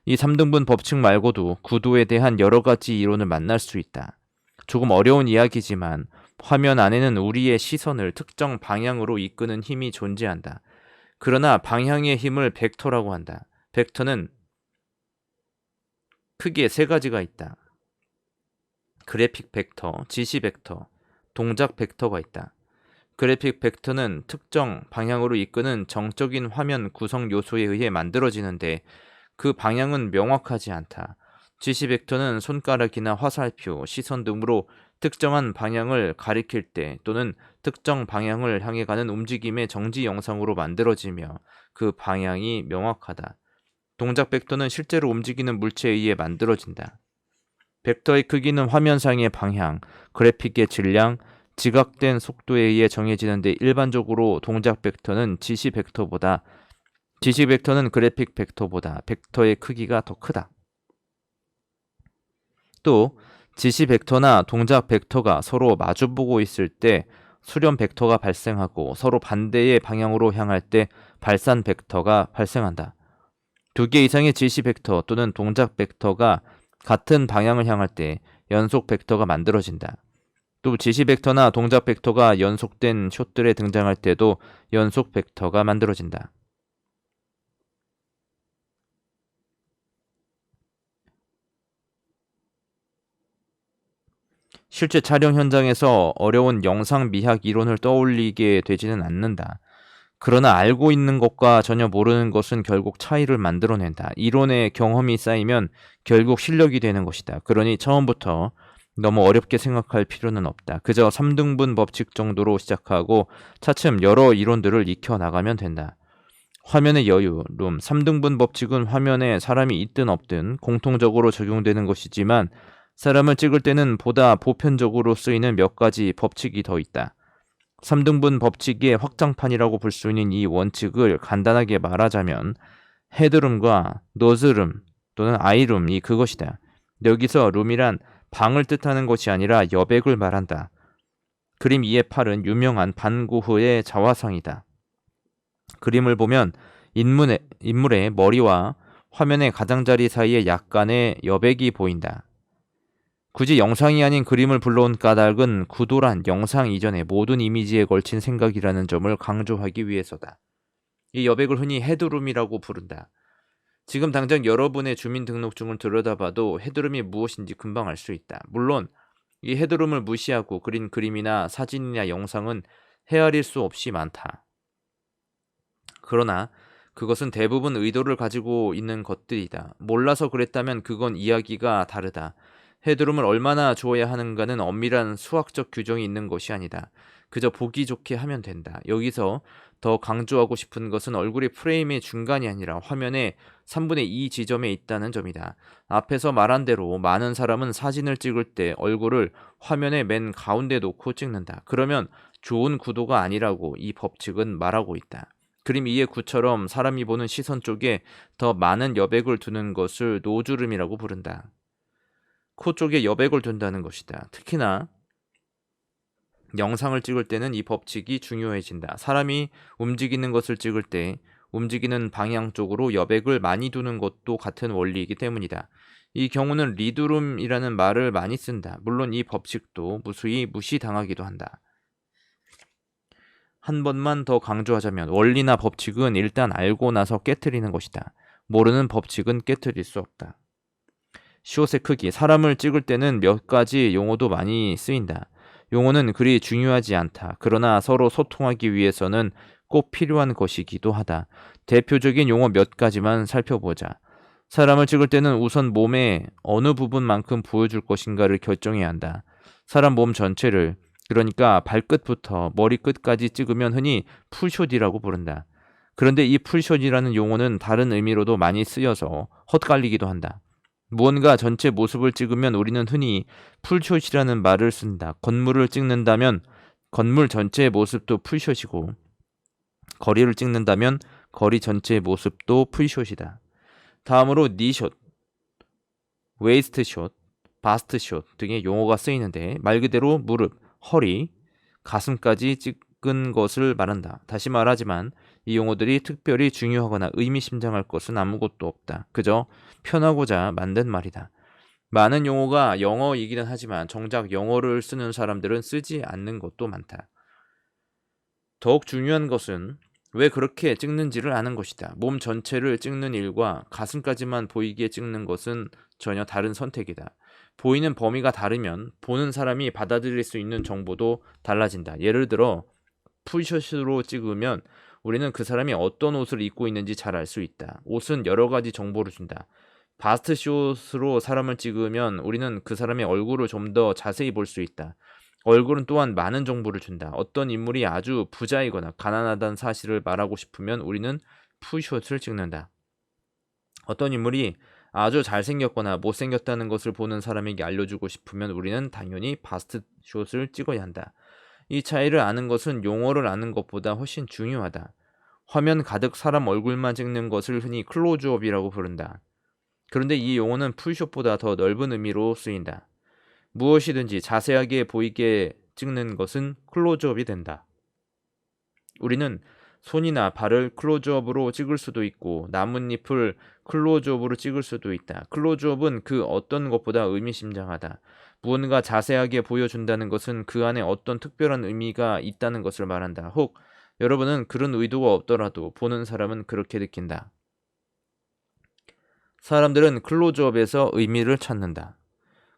이 3등분 법칙 말고도 구도에 대한 여러 가지 이론을 만날 수 있다. 조금 어려운 이야기지만 화면 안에는 우리의 시선을 특정 방향으로 이끄는 힘이 존재한다. 그러나 방향의 힘을 벡터라고 한다. 벡터는 크게 세 가지가 있다. 그래픽 벡터, 지시 벡터, 동작 벡터가 있다. 그래픽 벡터는 특정 방향으로 이끄는 정적인 화면 구성 요소에 의해 만들어지는데 그 방향은 명확하지 않다. 지시 벡터는 손가락이나 화살표, 시선 등으로 특정한 방향을 가리킬 때 또는 특정 방향을 향해 가는 움직임의 정지 영상으로 만들어지며 그 방향이 명확하다. 동작 벡터는 실제로 움직이는 물체에 의해 만들어진다. 벡터의 크기는 화면상의 방향, 그래픽의 질량, 지각된 속도에 의해 정해지는데 일반적으로 동작 벡터는 지시 벡터는 그래픽 벡터보다 벡터의 크기가 더 크다. 또 지시 벡터나 동작 벡터가 서로 마주보고 있을 때 수렴 벡터가 발생하고 서로 반대의 방향으로 향할 때 발산 벡터가 발생한다. 두 개 이상의 지시 벡터 또는 동작 벡터가 같은 방향을 향할 때 연속 벡터가 만들어진다. 또 지시 벡터나 동작 벡터가 연속된 숏들에 등장할 때도 연속 벡터가 만들어진다. 실제 촬영 현장에서 어려운 영상 미학 이론을 떠올리게 되지는 않는다. 그러나 알고 있는 것과 전혀 모르는 것은 결국 차이를 만들어낸다. 이론의 경험이 쌓이면 결국 실력이 되는 것이다. 그러니 처음부터 너무 어렵게 생각할 필요는 없다. 그저 3등분 법칙 정도로 시작하고 차츰 여러 이론들을 익혀 나가면 된다. 화면의 여유, 룸, 3등분 법칙은 화면에 사람이 있든 없든 공통적으로 적용되는 것이지만 사람을 찍을 때는 보다 보편적으로 쓰이는 몇 가지 법칙이 더 있다. 3등분 법칙의 확장판이라고 볼 수 있는 이 원칙을 간단하게 말하자면 헤드룸과 노즈룸 또는 아이룸이 그것이다. 여기서 룸이란 방을 뜻하는 것이 아니라 여백을 말한다. 그림 2의 8은 유명한 반고흐의 자화상이다. 그림을 보면 인물의 머리와 화면의 가장자리 사이에 약간의 여백이 보인다. 굳이 영상이 아닌 그림을 불러온 까닭은 구도란 영상 이전의 모든 이미지에 걸친 생각이라는 점을 강조하기 위해서다. 이 여백을 흔히 헤드룸이라고 부른다. 지금 당장 여러분의 주민등록증을 들여다봐도 헤드룸이 무엇인지 금방 알 수 있다. 물론 이 헤드룸을 무시하고 그린 그림이나 사진이나 영상은 헤아릴 수 없이 많다. 그러나 그것은 대부분 의도를 가지고 있는 것들이다. 몰라서 그랬다면 그건 이야기가 다르다. 헤드룸을 얼마나 주어야 하는가는 엄밀한 수학적 규정이 있는 것이 아니다. 그저 보기 좋게 하면 된다. 여기서 더 강조하고 싶은 것은 얼굴이 프레임의 중간이 아니라 화면의 3분의 2 지점에 있다는 점이다. 앞에서 말한 대로 많은 사람은 사진을 찍을 때 얼굴을 화면의 맨 가운데 놓고 찍는다. 그러면 좋은 구도가 아니라고 이 법칙은 말하고 있다. 그림 2의 9처럼 사람이 보는 시선 쪽에 더 많은 여백을 두는 것을 노주름이라고 부른다. 코 쪽에 여백을 둔다는 것이다. 특히나 영상을 찍을 때는 이 법칙이 중요해진다. 사람이 움직이는 것을 찍을 때 움직이는 방향 쪽으로 여백을 많이 두는 것도 같은 원리이기 때문이다. 이 경우는 리드룸이라는 말을 많이 쓴다. 물론 이 법칙도 무수히 무시당하기도 한다. 한 번만 더 강조하자면 원리나 법칙은 일단 알고 나서 깨트리는 것이다. 모르는 법칙은 깨트릴 수 없다. 숏의 크기, 사람을 찍을 때는 몇 가지 용어도 많이 쓰인다. 용어는 그리 중요하지 않다. 그러나 서로 소통하기 위해서는 꼭 필요한 것이기도 하다. 대표적인 용어 몇 가지만 살펴보자. 사람을 찍을 때는 우선 몸의 어느 부분만큼 보여줄 것인가를 결정해야 한다. 사람 몸 전체를, 그러니까 발끝부터 머리끝까지 찍으면 흔히 풀숏이라고 부른다. 그런데 이 풀숏이라는 용어는 다른 의미로도 많이 쓰여서 헛갈리기도 한다. 무언가 전체 모습을 찍으면 우리는 흔히 풀숏이라는 말을 쓴다. 건물을 찍는다면 건물 전체의 모습도 풀숏이고 거리를 찍는다면 거리 전체의 모습도 풀숏이다. 다음으로 니숏, 웨이스트숏, 바스트숏 등의 용어가 쓰이는데 말 그대로 무릎, 허리, 가슴까지 찍은 것을 말한다. 다시 말하지만 이 용어들이 특별히 중요하거나 의미심장할 것은 아무것도 없다. 그저 편하고자 만든 말이다. 많은 용어가 영어이기는 하지만 정작 영어를 쓰는 사람들은 쓰지 않는 것도 많다. 더욱 중요한 것은 왜 그렇게 찍는지를 아는 것이다. 몸 전체를 찍는 일과 가슴까지만 보이게 찍는 것은 전혀 다른 선택이다. 보이는 범위가 다르면 보는 사람이 받아들일 수 있는 정보도 달라진다. 예를 들어 풀샷으로 찍으면 우리는 그 사람이 어떤 옷을 입고 있는지 잘 알 수 있다. 옷은 여러 가지 정보를 준다. 바스트샷으로 사람을 찍으면 우리는 그 사람의 얼굴을 좀 더 자세히 볼 수 있다. 얼굴은 또한 많은 정보를 준다. 어떤 인물이 아주 부자이거나 가난하다는 사실을 말하고 싶으면 우리는 풀샷을 찍는다. 어떤 인물이 아주 잘생겼거나 못생겼다는 것을 보는 사람에게 알려주고 싶으면 우리는 당연히 바스트샷을 찍어야 한다. 이 차이를 아는 것은 용어를 아는 것보다 훨씬 중요하다. 화면 가득 사람 얼굴만 찍는 것을 흔히 클로즈업이라고 부른다. 그런데 이 용어는 풀샷보다 더 넓은 의미로 쓰인다. 무엇이든지 자세하게 보이게 찍는 것은 클로즈업이 된다. 우리는 손이나 발을 클로즈업으로 찍을 수도 있고 나뭇잎을 클로즈업으로 찍을 수도 있다. 클로즈업은 그 어떤 것보다 의미심장하다. 무언가 자세하게 보여준다는 것은 그 안에 어떤 특별한 의미가 있다는 것을 말한다. 혹 여러분은 그런 의도가 없더라도 보는 사람은 그렇게 느낀다. 사람들은 클로즈업에서 의미를 찾는다.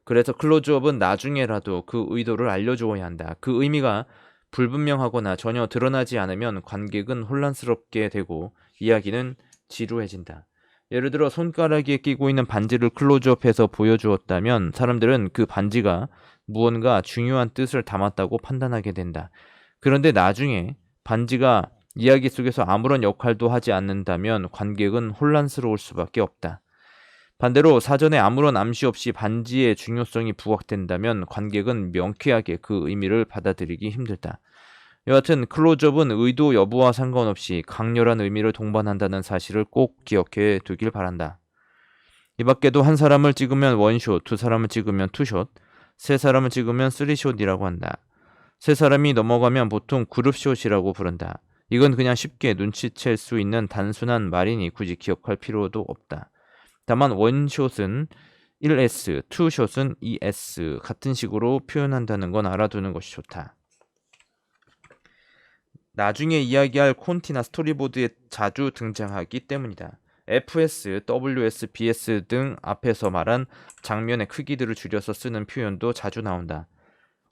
그래서 클로즈업은 나중에라도 그 의도를 알려주어야 한다. 그 의미가 불분명하거나 전혀 드러나지 않으면 관객은 혼란스럽게 되고 이야기는 지루해진다. 예를 들어 손가락에 끼고 있는 반지를 클로즈업해서 보여주었다면 사람들은 그 반지가 무언가 중요한 뜻을 담았다고 판단하게 된다. 그런데 나중에 반지가 이야기 속에서 아무런 역할도 하지 않는다면 관객은 혼란스러울 수밖에 없다. 반대로 사전에 아무런 암시 없이 반지의 중요성이 부각된다면 관객은 명쾌하게 그 의미를 받아들이기 힘들다. 여하튼 클로즈업은 의도 여부와 상관없이 강렬한 의미를 동반한다는 사실을 꼭 기억해 두길 바란다. 이 밖에도 한 사람을 찍으면 원샷, 두 사람을 찍으면 투샷, 세 사람을 찍으면 쓰리샷이라고 한다. 세 사람이 넘어가면 보통 그룹샷이라고 부른다. 이건 그냥 쉽게 눈치챌 수 있는 단순한 말이니 굳이 기억할 필요도 없다. 다만 원샷은 1S, 투샷은 2S 같은 식으로 표현한다는 건 알아두는 것이 좋다. 나중에 이야기할 콘티나 스토리보드에 자주 등장하기 때문이다. FS, WS, BS 등 앞에서 말한 장면의 크기들을 줄여서 쓰는 표현도 자주 나온다.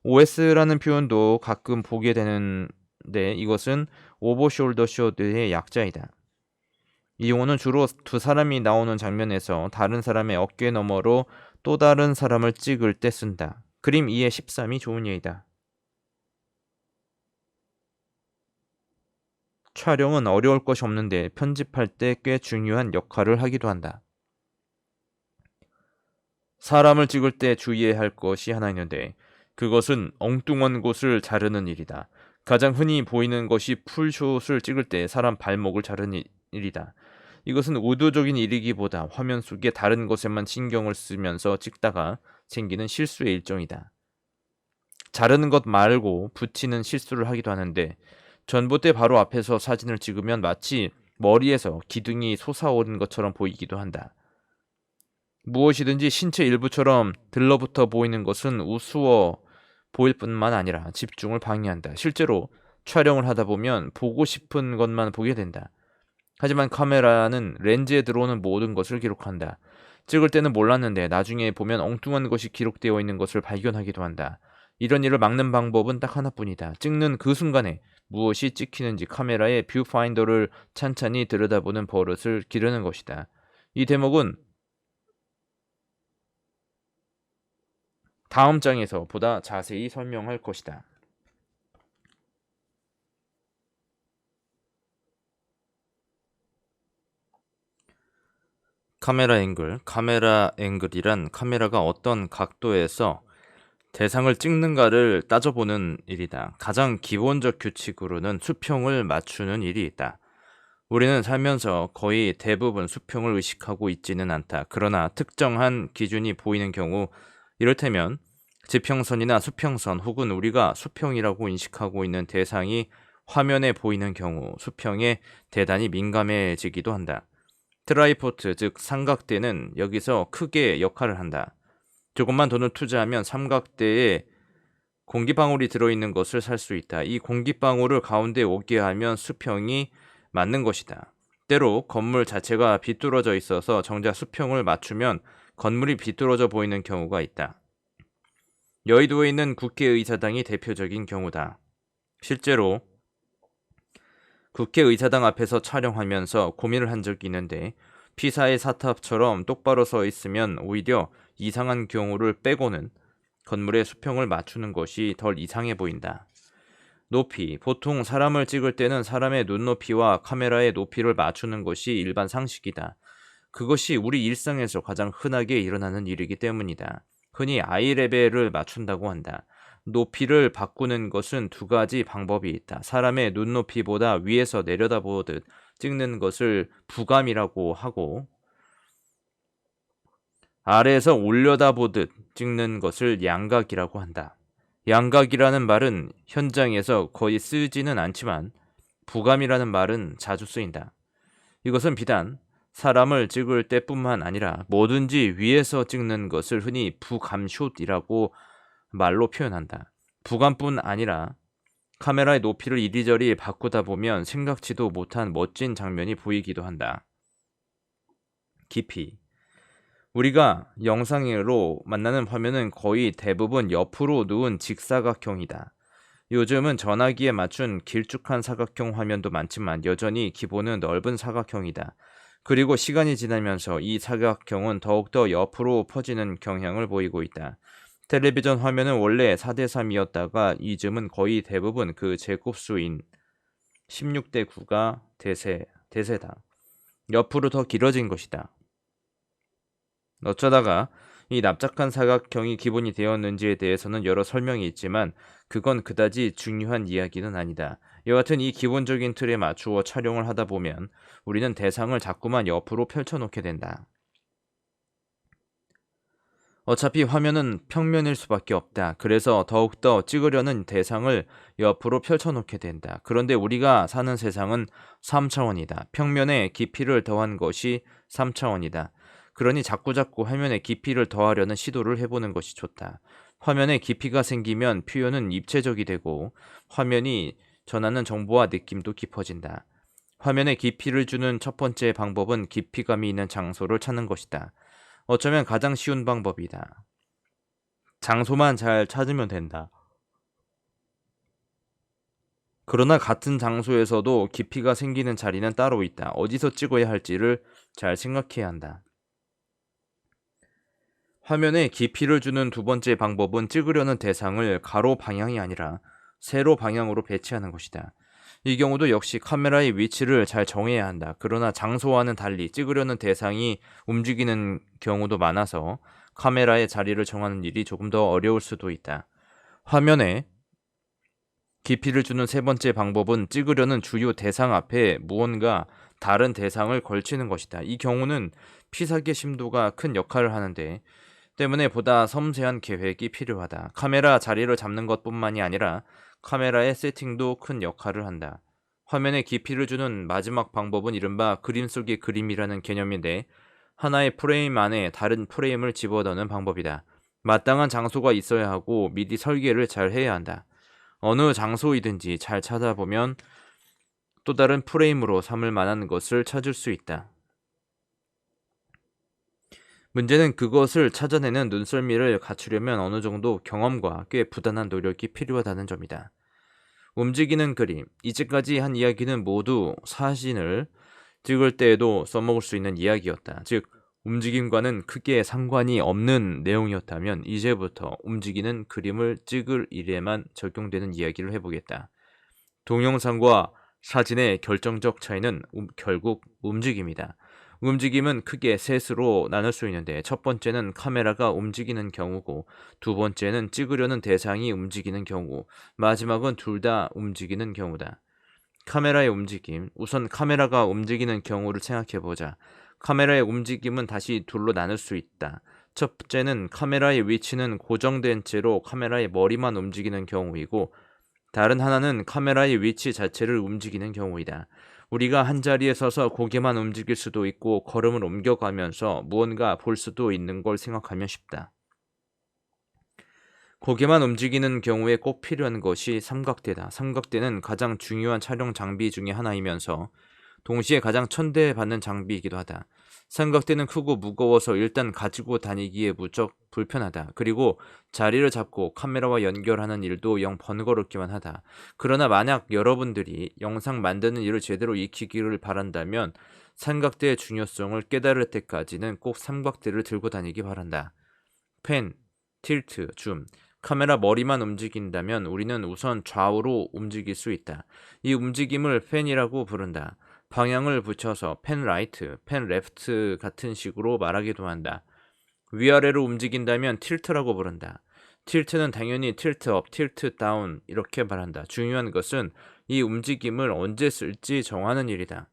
OS라는 표현도 가끔 보게 되는데 이것은 오버숄더 숏의 약자이다. 이 용어는 주로 두 사람이 나오는 장면에서 다른 사람의 어깨 너머로 또 다른 사람을 찍을 때 쓴다. 그림 2의 13이 좋은 예이다. 촬영은 어려울 것이 없는데 편집할 때 꽤 중요한 역할을 하기도 한다. 사람을 찍을 때 주의해야 할 것이 하나 있는데 그것은 엉뚱한 곳을 자르는 일이다. 가장 흔히 보이는 것이 풀숏을 찍을 때 사람 발목을 자르는 일이다. 이것은 의도적인 일이기보다 화면 속의 다른 것에만 신경을 쓰면서 찍다가 생기는 실수의 일종이다. 자르는 것 말고 붙이는 실수를 하기도 하는데 전봇대 바로 앞에서 사진을 찍으면 마치 머리에서 기둥이 솟아오른 것처럼 보이기도 한다. 무엇이든지 신체 일부처럼 들러붙어 보이는 것은 우스워 보일 뿐만 아니라 집중을 방해한다. 실제로 촬영을 하다 보면 보고 싶은 것만 보게 된다. 하지만 카메라는 렌즈에 들어오는 모든 것을 기록한다. 찍을 때는 몰랐는데 나중에 보면 엉뚱한 것이 기록되어 있는 것을 발견하기도 한다. 이런 일을 막는 방법은 딱 하나뿐이다. 찍는 그 순간에 무엇이 찍히는지 카메라의 뷰파인더를 찬찬히 들여다보는 버릇을 기르는 것이다. 이 대목은 다음 장에서 보다 자세히 설명할 것이다. 카메라 앵글. 카메라 앵글이란 카메라가 어떤 각도에서 대상을 찍는가를 따져보는 일이다. 가장 기본적 규칙으로는 수평을 맞추는 일이 있다. 우리는 살면서 거의 대부분 수평을 의식하고 있지는 않다. 그러나 특정한 기준이 보이는 경우, 이를테면 지평선이나 수평선 혹은 우리가 수평이라고 인식하고 있는 대상이 화면에 보이는 경우 수평에 대단히 민감해지기도 한다. 트라이포트, 즉 삼각대는 여기서 크게 역할을 한다. 조금만 돈을 투자하면 삼각대에 공기방울이 들어있는 것을 살 수 있다. 이 공기방울을 가운데 오게 하면 수평이 맞는 것이다. 때로 건물 자체가 비뚤어져 있어서 정작 수평을 맞추면 건물이 비뚤어져 보이는 경우가 있다. 여의도에 있는 국회의사당이 대표적인 경우다. 실제로 국회의사당 앞에서 촬영하면서 고민을 한 적이 있는데 피사의 사탑처럼 똑바로 서 있으면 오히려 이상한 경우를 빼고는 건물의 수평을 맞추는 것이 덜 이상해 보인다. 높이. 보통 사람을 찍을 때는 사람의 눈높이와 카메라의 높이를 맞추는 것이 일반 상식이다. 그것이 우리 일상에서 가장 흔하게 일어나는 일이기 때문이다. 흔히 아이 레벨을 맞춘다고 한다. 높이를 바꾸는 것은 두 가지 방법이 있다. 사람의 눈높이보다 위에서 내려다보듯 찍는 것을 부감이라고 하고 아래에서 올려다보듯 찍는 것을 양각이라고 한다. 양각이라는 말은 현장에서 거의 쓰지는 않지만 부감이라는 말은 자주 쓰인다. 이것은 비단 사람을 찍을 때뿐만 아니라 뭐든지 위에서 찍는 것을 흔히 부감숏이라고 말로 표현한다. 부감뿐 아니라 카메라의 높이를 이리저리 바꾸다 보면 생각지도 못한 멋진 장면이 보이기도 한다. 깊이. 우리가 영상으로 만나는 화면은 거의 대부분 옆으로 누운 직사각형이다. 요즘은 전화기에 맞춘 길쭉한 사각형 화면도 많지만 여전히 기본은 넓은 사각형이다. 그리고 시간이 지나면서 이 사각형은 더욱더 옆으로 퍼지는 경향을 보이고 있다. 텔레비전 화면은 원래 4:3이었다가 이즘은 거의 대부분 그 제곱수인 16:9가 대세다. 옆으로 더 길어진 것이다. 어쩌다가 이 납작한 사각형이 기본이 되었는지에 대해서는 여러 설명이 있지만 그건 그다지 중요한 이야기는 아니다. 여하튼 이 기본적인 틀에 맞추어 촬영을 하다 보면 우리는 대상을 자꾸만 옆으로 펼쳐놓게 된다. 어차피 화면은 평면일 수밖에 없다. 그래서 더욱더 찍으려는 대상을 옆으로 펼쳐놓게 된다. 그런데 우리가 사는 세상은 3차원이다. 평면에 깊이를 더한 것이 3차원이다. 그러니 자꾸자꾸 화면에 깊이를 더하려는 시도를 해보는 것이 좋다. 화면에 깊이가 생기면 표현은 입체적이 되고 화면이 전하는 정보와 느낌도 깊어진다. 화면에 깊이를 주는 첫 번째 방법은 깊이감이 있는 장소를 찾는 것이다. 어쩌면 가장 쉬운 방법이다. 장소만 잘 찾으면 된다. 그러나 같은 장소에서도 깊이가 생기는 자리는 따로 있다. 어디서 찍어야 할지를 잘 생각해야 한다. 화면에 깊이를 주는 두 번째 방법은 찍으려는 대상을 가로 방향이 아니라 세로 방향으로 배치하는 것이다. 이 경우도 역시 카메라의 위치를 잘 정해야 한다. 그러나 장소와는 달리 찍으려는 대상이 움직이는 경우도 많아서 카메라의 자리를 정하는 일이 조금 더 어려울 수도 있다. 화면에 깊이를 주는 세 번째 방법은 찍으려는 주요 대상 앞에 무언가 다른 대상을 걸치는 것이다. 이 경우는 피사계 심도가 큰 역할을 하는데 때문에 보다 섬세한 계획이 필요하다. 카메라 자리를 잡는 것뿐만이 아니라 카메라의 세팅도 큰 역할을 한다. 화면에 깊이를 주는 마지막 방법은 이른바 그림 속의 그림이라는 개념인데 하나의 프레임 안에 다른 프레임을 집어넣는 방법이다. 마땅한 장소가 있어야 하고 미리 설계를 잘 해야 한다. 어느 장소이든지 잘 찾아보면 또 다른 프레임으로 삼을 만한 것을 찾을 수 있다. 문제는 그것을 찾아내는 눈썰미를 갖추려면 어느 정도 경험과 꽤 부단한 노력이 필요하다는 점이다. 움직이는 그림. 이제까지 한 이야기는 모두 사진을 찍을 때에도 써먹을 수 있는 이야기였다. 즉, 움직임과는 크게 상관이 없는 내용이었다면 이제부터 움직이는 그림을 찍을 일에만 적용되는 이야기를 해보겠다. 동영상과 사진의 결정적 차이는 결국 움직임이다. 움직임은 크게 셋으로 나눌 수 있는데 첫 번째는 카메라가 움직이는 경우고 두 번째는 찍으려는 대상이 움직이는 경우, 마지막은 둘 다 움직이는 경우다. 카메라의 움직임. 우선 카메라가 움직이는 경우를 생각해보자. 카메라의 움직임은 다시 둘로 나눌 수 있다. 첫째는 카메라의 위치는 고정된 채로 카메라의 머리만 움직이는 경우이고 다른 하나는 카메라의 위치 자체를 움직이는 경우이다. 우리가 한자리에 서서 고개만 움직일 수도 있고 걸음을 옮겨가면서 무언가 볼 수도 있는 걸 생각하면 쉽다. 고개만 움직이는 경우에 꼭 필요한 것이 삼각대다. 삼각대는 가장 중요한 촬영 장비 중에 하나이면서 동시에 가장 천대받는 장비이기도 하다. 삼각대는 크고 무거워서 일단 가지고 다니기에 무척 불편하다. 그리고 자리를 잡고 카메라와 연결하는 일도 영 번거롭기만 하다. 그러나 만약 여러분들이 영상 만드는 일을 제대로 익히기를 바란다면 삼각대의 중요성을 깨달을 때까지는 꼭 삼각대를 들고 다니기 바란다. 펜, 틸트, 줌. 카메라 머리만 움직인다면 우리는 우선 좌우로 움직일 수 있다. 이 움직임을 펜이라고 부른다. 방향을 붙여서 펜 라이트, 펜 레프트 같은 식으로 말하기도 한다. 위아래로 움직인다면 틸트라고 부른다. 틸트는 당연히 틸트 업, 틸트 다운 이렇게 말한다. 중요한 것은 이 움직임을 언제 쓸지 정하는 일이다.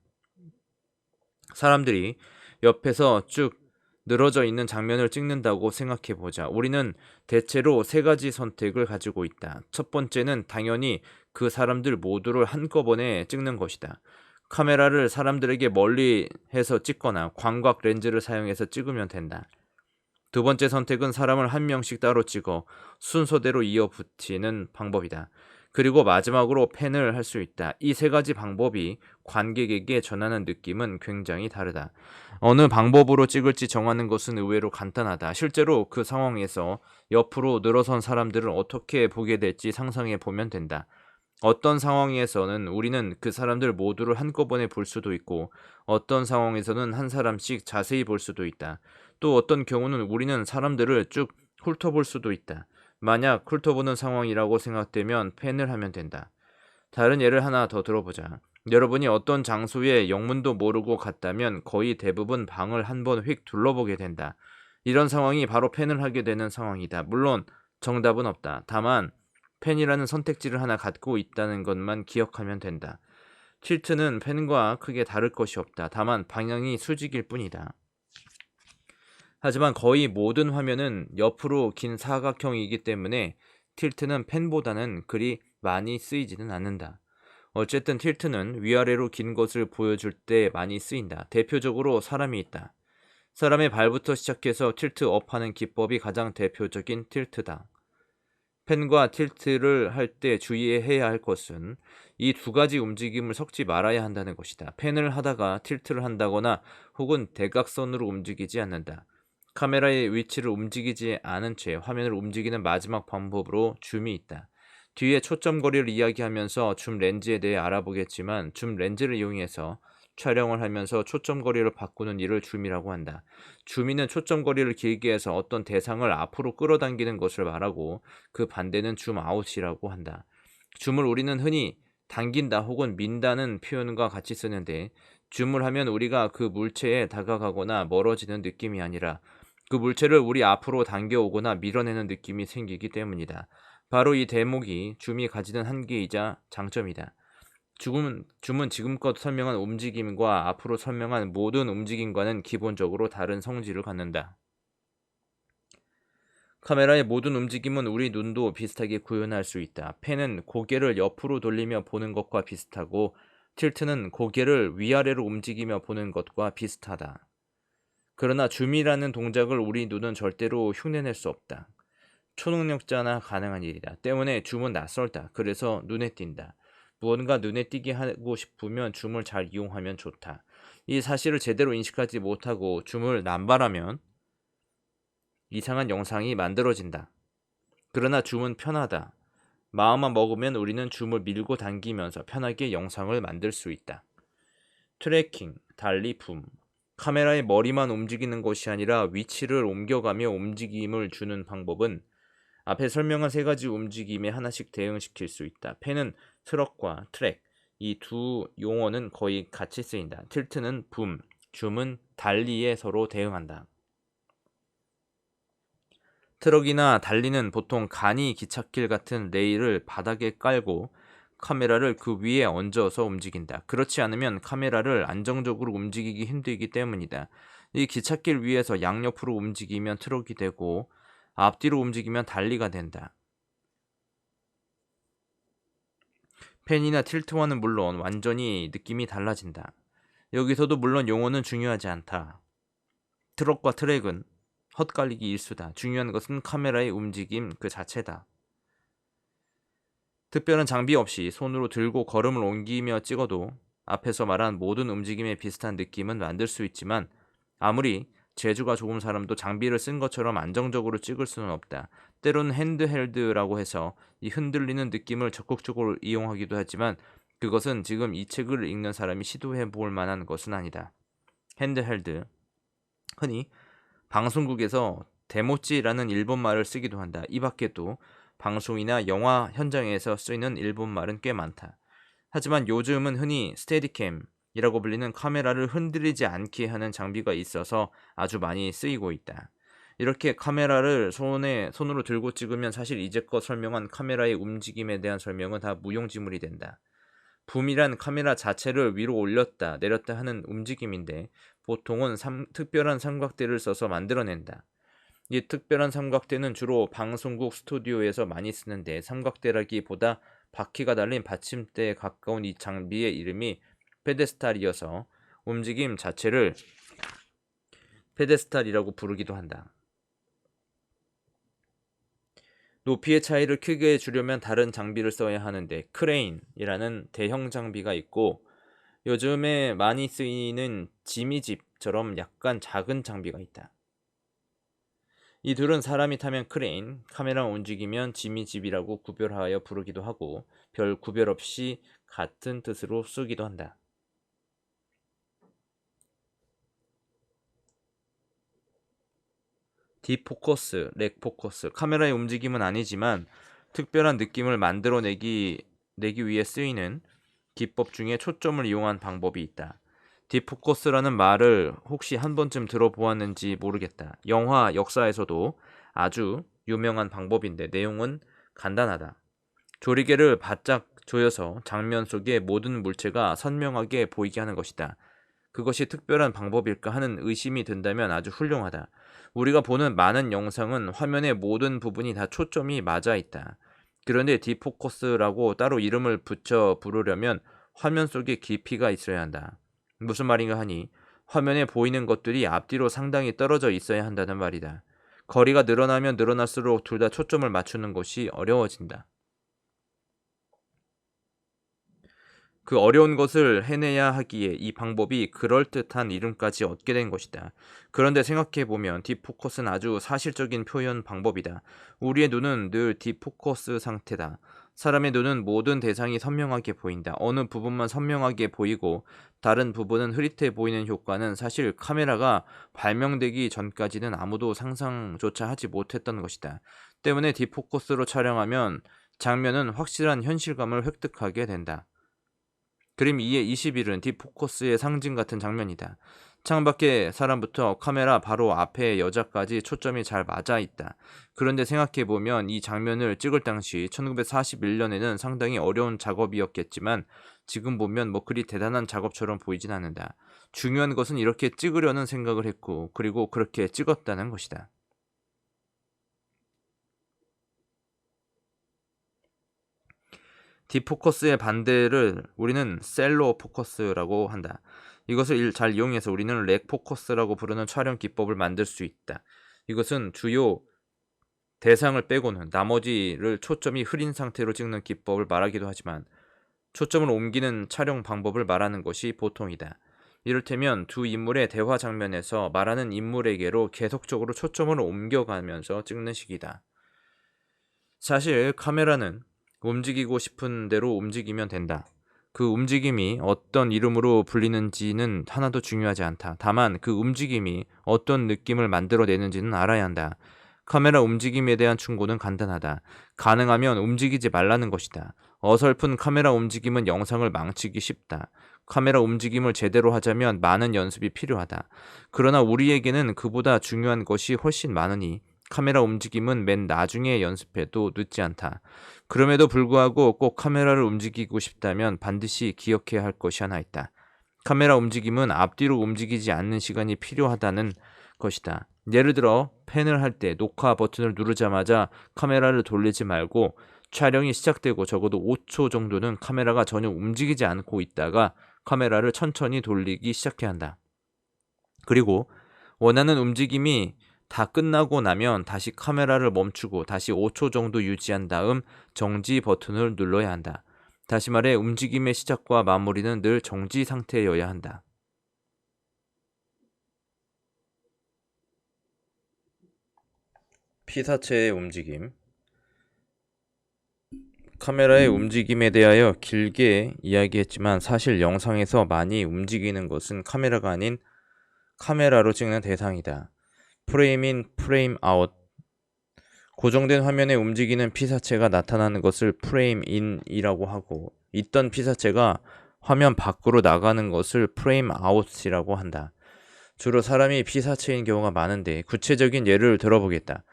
사람들이 옆에서 쭉 늘어져 있는 장면을 찍는다고 생각해 보자. 우리는 대체로 세 가지 선택을 가지고 있다. 첫 번째는 당연히 그 사람들 모두를 한꺼번에 찍는 것이다. 카메라를 사람들에게 멀리 해서 찍거나 광각 렌즈를 사용해서 찍으면 된다. 두 번째 선택은 사람을 한 명씩 따로 찍어 순서대로 이어 붙이는 방법이다. 그리고 마지막으로 펜을 할 수 있다. 이 세 가지 방법이 관객에게 전하는 느낌은 굉장히 다르다. 어느 방법으로 찍을지 정하는 것은 의외로 간단하다. 실제로 그 상황에서 옆으로 늘어선 사람들을 어떻게 보게 될지 상상해 보면 된다. 어떤 상황에서는 우리는 그 사람들 모두를 한꺼번에 볼 수도 있고 어떤 상황에서는 한 사람씩 자세히 볼 수도 있다. 또 어떤 경우는 우리는 사람들을 쭉 훑어볼 수도 있다. 만약 훑어보는 상황이라고 생각되면 펜을 하면 된다. 다른 예를 하나 더 들어보자. 여러분이 어떤 장소에 영문도 모르고 갔다면 거의 대부분 방을 한번 휙 둘러보게 된다. 이런 상황이 바로 펜을 하게 되는 상황이다. 물론 정답은 없다. 다만 펜이라는 선택지를 하나 갖고 있다는 것만 기억하면 된다. 틸트는 펜과 크게 다를 것이 없다. 다만 방향이 수직일 뿐이다. 하지만 거의 모든 화면은 옆으로 긴 사각형이기 때문에 틸트는 펜보다는 그리 많이 쓰이지는 않는다. 어쨌든 틸트는 위아래로 긴 것을 보여줄 때 많이 쓰인다. 대표적으로 사람이 있다. 사람의 발부터 시작해서 틸트업하는 기법이 가장 대표적인 틸트다. 펜과 틸트를 할 때 주의해야 할 것은 이 두 가지 움직임을 섞지 말아야 한다는 것이다. 펜을 하다가 틸트를 한다거나 혹은 대각선으로 움직이지 않는다. 카메라의 위치를 움직이지 않은 채 화면을 움직이는 마지막 방법으로 줌이 있다. 뒤에 초점 거리를 이야기하면서 줌 렌즈에 대해 알아보겠지만 줌 렌즈를 이용해서 촬영을 하면서 초점 거리를 바꾸는 일을 줌이라고 한다. 줌이는 초점 거리를 길게 해서 어떤 대상을 앞으로 끌어당기는 것을 말하고 그 반대는 줌아웃이라고 한다. 줌을 우리는 흔히 당긴다 혹은 민다는 표현과 같이 쓰는데 줌을 하면 우리가 그 물체에 다가가거나 멀어지는 느낌이 아니라 그 물체를 우리 앞으로 당겨오거나 밀어내는 느낌이 생기기 때문이다. 바로 이 대목이 줌이 가지는 한계이자 장점이다. 줌은 지금껏 설명한 움직임과 앞으로 설명한 모든 움직임과는 기본적으로 다른 성질을 갖는다. 카메라의 모든 움직임은 우리 눈도 비슷하게 구현할 수 있다. 펜은 고개를 옆으로 돌리며 보는 것과 비슷하고 틸트는 고개를 위아래로 움직이며 보는 것과 비슷하다. 그러나 줌이라는 동작을 우리 눈은 절대로 흉내낼 수 없다. 초능력자나 가능한 일이다. 때문에 줌은 낯설다. 그래서 눈에 띈다. 무언가 눈에 띄게 하고 싶으면 줌을 잘 이용하면 좋다. 이 사실을 제대로 인식하지 못하고 줌을 남발하면 이상한 영상이 만들어진다. 그러나 줌은 편하다. 마음만 먹으면 우리는 줌을 밀고 당기면서 편하게 영상을 만들 수 있다. 트래킹, 달리 붐. 카메라의 머리만 움직이는 것이 아니라 위치를 옮겨가며 움직임을 주는 방법은 앞에 설명한 세 가지 움직임에 하나씩 대응시킬 수 있다. 펜은 트럭과 트랙, 이 두 용어는 거의 같이 쓰인다. 틸트는 붐, 줌은 달리에 서로 대응한다. 트럭이나 달리는 보통 간이 기찻길 같은 레일을 바닥에 깔고 카메라를 그 위에 얹어서 움직인다. 그렇지 않으면 카메라를 안정적으로 움직이기 힘들기 때문이다. 이 기찻길 위에서 양옆으로 움직이면 트럭이 되고 앞뒤로 움직이면 달리가 된다. 펜이나 틸트와는 물론 완전히 느낌이 달라진다. 여기서도 물론 용어는 중요하지 않다. 트럭과 트랙은 헛갈리기 일수다. 중요한 것은 카메라의 움직임 그 자체다. 특별한 장비 없이 손으로 들고 걸음을 옮기며 찍어도 앞에서 말한 모든 움직임에 비슷한 느낌은 만들 수 있지만 아무리 재주가 좋은 사람도 장비를 쓴 것처럼 안정적으로 찍을 수는 없다. 때로는 핸드헬드라고 해서 이 흔들리는 느낌을 적극적으로 이용하기도 하지만 그것은 지금 이 책을 읽는 사람이 시도해 볼 만한 것은 아니다. 핸드헬드, 흔히 방송국에서 데모찌라는 일본말을 쓰기도 한다. 이 밖에도 방송이나 영화 현장에서 쓰이는 일본말은 꽤 많다. 하지만 요즘은 흔히 스테디캠이라고 불리는 카메라를 흔들리지 않게 하는 장비가 있어서 아주 많이 쓰이고 있다. 이렇게 카메라를 손으로 들고 찍으면 사실 이제껏 설명한 카메라의 움직임에 대한 설명은 다 무용지물이 된다. 붐이란 카메라 자체를 위로 올렸다 내렸다 하는 움직임인데 보통은 특별한 삼각대를 써서 만들어낸다. 이 특별한 삼각대는 주로 방송국 스튜디오에서 많이 쓰는데 삼각대라기보다 바퀴가 달린 받침대에 가까운 이 장비의 이름이 페데스탈이어서 움직임 자체를 페데스탈이라고 부르기도 한다. 높이의 차이를 크게 주려면 다른 장비를 써야 하는데 크레인이라는 대형 장비가 있고 요즘에 많이 쓰이는 지미집처럼 약간 작은 장비가 있다. 이 둘은 사람이 타면 크레인, 카메라 움직이면 지미집이라고 구별하여 부르기도 하고 별 구별 없이 같은 뜻으로 쓰기도 한다. 딥포커스, 렉포커스, 카메라의 움직임은 아니지만 특별한 느낌을 만들어내기 위해 쓰이는 기법 중에 초점을 이용한 방법이 있다. 딥포커스라는 말을 혹시 한 번쯤 들어보았는지 모르겠다. 영화 역사에서도 아주 유명한 방법인데 내용은 간단하다. 조리개를 바짝 조여서 장면 속의 모든 물체가 선명하게 보이게 하는 것이다. 그것이 특별한 방법일까 하는 의심이 든다면 아주 훌륭하다. 우리가 보는 많은 영상은 화면의 모든 부분이 다 초점이 맞아 있다. 그런데 딥포커스라고 따로 이름을 붙여 부르려면 화면 속에 깊이가 있어야 한다. 무슨 말인가 하니 화면에 보이는 것들이 앞뒤로 상당히 떨어져 있어야 한다는 말이다. 거리가 늘어나면 늘어날수록 둘 다 초점을 맞추는 것이 어려워진다. 그 어려운 것을 해내야 하기에 이 방법이 그럴듯한 이름까지 얻게 된 것이다. 그런데 생각해보면 딥포커스는 아주 사실적인 표현 방법이다. 우리의 눈은 늘 딥포커스 상태다. 사람의 눈은 모든 대상이 선명하게 보인다. 어느 부분만 선명하게 보이고 다른 부분은 흐릿해 보이는 효과는 사실 카메라가 발명되기 전까지는 아무도 상상조차 하지 못했던 것이다. 때문에 딥포커스로 촬영하면 장면은 확실한 현실감을 획득하게 된다. 그림 2의 21은 딥포커스의 상징 같은 장면이다. 창밖의 사람부터 카메라 바로 앞의 여자까지 초점이 잘 맞아 있다. 그런데 생각해보면 이 장면을 찍을 당시 1941년에는 상당히 어려운 작업이었겠지만 지금 보면 뭐 그리 대단한 작업처럼 보이진 않는다. 중요한 것은 이렇게 찍으려는 생각을 했고 그리고 그렇게 찍었다는 것이다. 딥포커스의 반대를 우리는 셀로 포커스라고 한다. 이것을 잘 이용해서 우리는 렉 포커스라고 부르는 촬영 기법을 만들 수 있다. 이것은 주요 대상을 빼고는 나머지를 초점이 흐린 상태로 찍는 기법을 말하기도 하지만 초점을 옮기는 촬영 방법을 말하는 것이 보통이다. 이를테면 두 인물의 대화 장면에서 말하는 인물에게로 계속적으로 초점을 옮겨가면서 찍는 식이다. 사실 카메라는 움직이고 싶은 대로 움직이면 된다. 그 움직임이 어떤 이름으로 불리는지는 하나도 중요하지 않다. 다만 그 움직임이 어떤 느낌을 만들어내는지는 알아야 한다. 카메라 움직임에 대한 충고는 간단하다. 가능하면 움직이지 말라는 것이다. 어설픈 카메라 움직임은 영상을 망치기 쉽다. 카메라 움직임을 제대로 하자면 많은 연습이 필요하다. 그러나 우리에게는 그보다 중요한 것이 훨씬 많으니 카메라 움직임은 맨 나중에 연습해도 늦지 않다. 그럼에도 불구하고 꼭 카메라를 움직이고 싶다면 반드시 기억해야 할 것이 하나 있다. 카메라 움직임은 앞뒤로 움직이지 않는 시간이 필요하다는 것이다. 예를 들어 펜을 할 때 녹화 버튼을 누르자마자 카메라를 돌리지 말고 촬영이 시작되고 적어도 5초 정도는 카메라가 전혀 움직이지 않고 있다가 카메라를 천천히 돌리기 시작해야 한다. 그리고 원하는 움직임이 다 끝나고 나면 다시 카메라를 멈추고 다시 5초 정도 유지한 다음 정지 버튼을 눌러야 한다. 다시 말해 움직임의 시작과 마무리는 늘 정지 상태여야 한다. 피사체의 움직임. 카메라의 움직임에 대하여 길게 이야기했지만 사실 영상에서 많이 움직이는 것은 카메라가 아닌 카메라로 찍는 대상이다. 프레임 인, 프레임 아웃. 고정된 화면에 움직이는 피사체가 나타나는 것을 프레임 인이라고 하고 있던 피사체가 화면 밖으로 나가는 것을 프레임 아웃이라고 한다. 주로 사람이 피사체인 경우가 많은데 구체적인 예를 들어보겠다.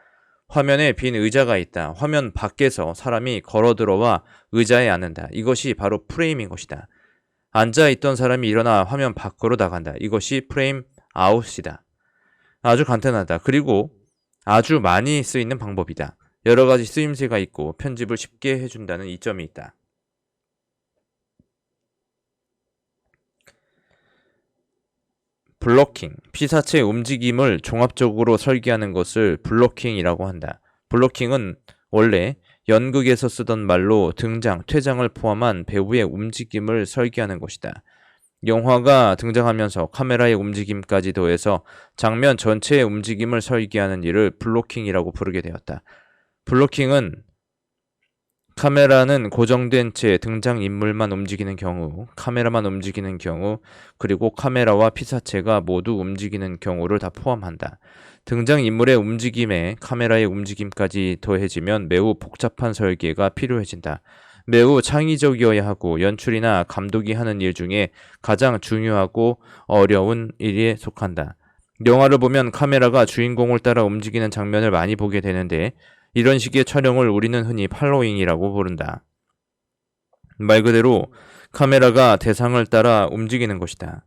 화면에 빈 의자가 있다. 화면 밖에서 사람이 걸어 들어와 의자에 앉는다. 이것이 바로 프레임인 것이다. 앉아있던 사람이 일어나 화면 밖으로 나간다. 이것이 프레임 아웃이다. 아주 간단하다. 그리고 아주 많이 쓰이는 방법이다. 여러 가지 쓰임새가 있고 편집을 쉽게 해준다는 이점이 있다. 블로킹, 피사체의 움직임을 종합적으로 설계하는 것을 블로킹이라고 한다. 블로킹은 원래 연극에서 쓰던 말로 등장, 퇴장을 포함한 배우의 움직임을 설계하는 것이다. 영화가 등장하면서 카메라의 움직임까지 더해서 장면 전체의 움직임을 설계하는 일을 블로킹이라고 부르게 되었다. 블로킹은 카메라는 고정된 채 등장인물만 움직이는 경우, 카메라만 움직이는 경우, 그리고 카메라와 피사체가 모두 움직이는 경우를 다 포함한다. 등장인물의 움직임에 카메라의 움직임까지 더해지면 매우 복잡한 설계가 필요해진다. 매우 창의적이어야 하고 연출이나 감독이 하는 일 중에 가장 중요하고 어려운 일에 속한다. 영화를 보면 카메라가 주인공을 따라 움직이는 장면을 많이 보게 되는데 이런 식의 촬영을 우리는 흔히 팔로잉이라고 부른다. 말 그대로 카메라가 대상을 따라 움직이는 것이다.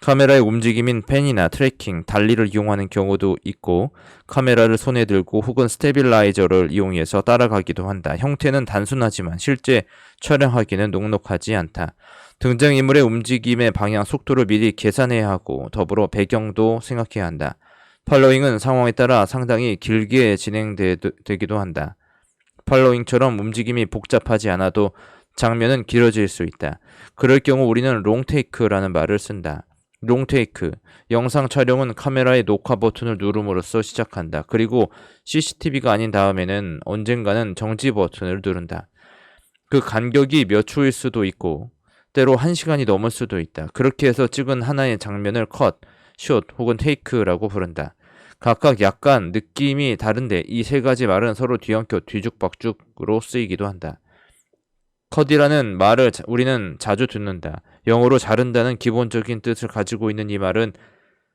카메라의 움직임인 팬이나 트래킹, 달리를 이용하는 경우도 있고 카메라를 손에 들고 혹은 스테빌라이저를 이용해서 따라가기도 한다. 형태는 단순하지만 실제 촬영하기는 녹록하지 않다. 등장인물의 움직임의 방향, 속도를 미리 계산해야 하고 더불어 배경도 생각해야 한다. 팔로잉은 상황에 따라 상당히 길게 진행되기도 한다. 팔로잉처럼 움직임이 복잡하지 않아도 장면은 길어질 수 있다. 그럴 경우 우리는 롱테이크라는 말을 쓴다. 롱테이크, 영상 촬영은 카메라의 녹화 버튼을 누름으로써 시작한다. 그리고 CCTV가 아닌 다음에는 언젠가는 정지 버튼을 누른다. 그 간격이 몇 초일 수도 있고 때로 1시간이 넘을 수도 있다. 그렇게 해서 찍은 하나의 장면을 컷, 숏 혹은 테이크라고 부른다. 각각 약간 느낌이 다른데 이 세 가지 말은 서로 뒤엉켜 뒤죽박죽으로 쓰이기도 한다. 컷이라는 말을 우리는 자주 듣는다. 영어로 자른다는 기본적인 뜻을 가지고 있는 이 말은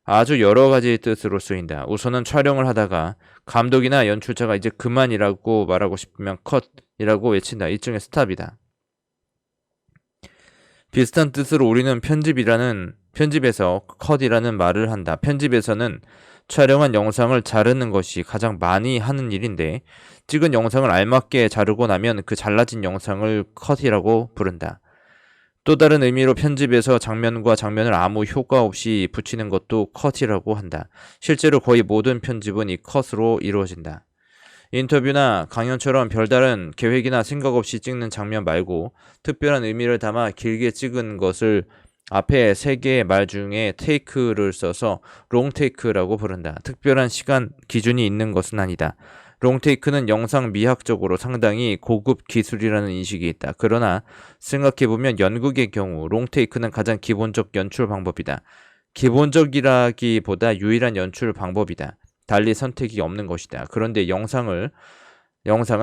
아주 여러 가지 뜻으로 쓰인다. 우선은 촬영을 하다가 감독이나 연출자가 이제 그만이라고 말하고 싶으면 컷이라고 외친다. 일종의 스탑이다. 비슷한 뜻으로 우리는 편집에서 컷이라는 말을 한다. 편집에서는 촬영한 영상을 자르는 것이 가장 많이 하는 일인데 찍은 영상을 알맞게 자르고 나면 그 잘라진 영상을 컷이라고 부른다. 또 다른 의미로 편집에서 장면과 장면을 아무 효과 없이 붙이는 것도 컷이라고 한다. 실제로 거의 모든 편집은 이 컷으로 이루어진다. 인터뷰나 강연처럼 별다른 계획이나 생각 없이 찍는 장면 말고 특별한 의미를 담아 길게 찍은 것을 앞에 3개의 말 중에 테이크를 써서 롱테이크라고 부른다. 특별한 시간 기준이 있는 것은 아니다. 롱테이크는 영상 미학적으로 상당히 고급 기술이라는 인식이 있다. 그러나 생각해보면 연극의 경우 롱테이크는 가장 기본적 연출 방법이다. 기본적이라기보다 유일한 연출 방법이다. 달리 선택이 없는 것이다. 그런데 영상은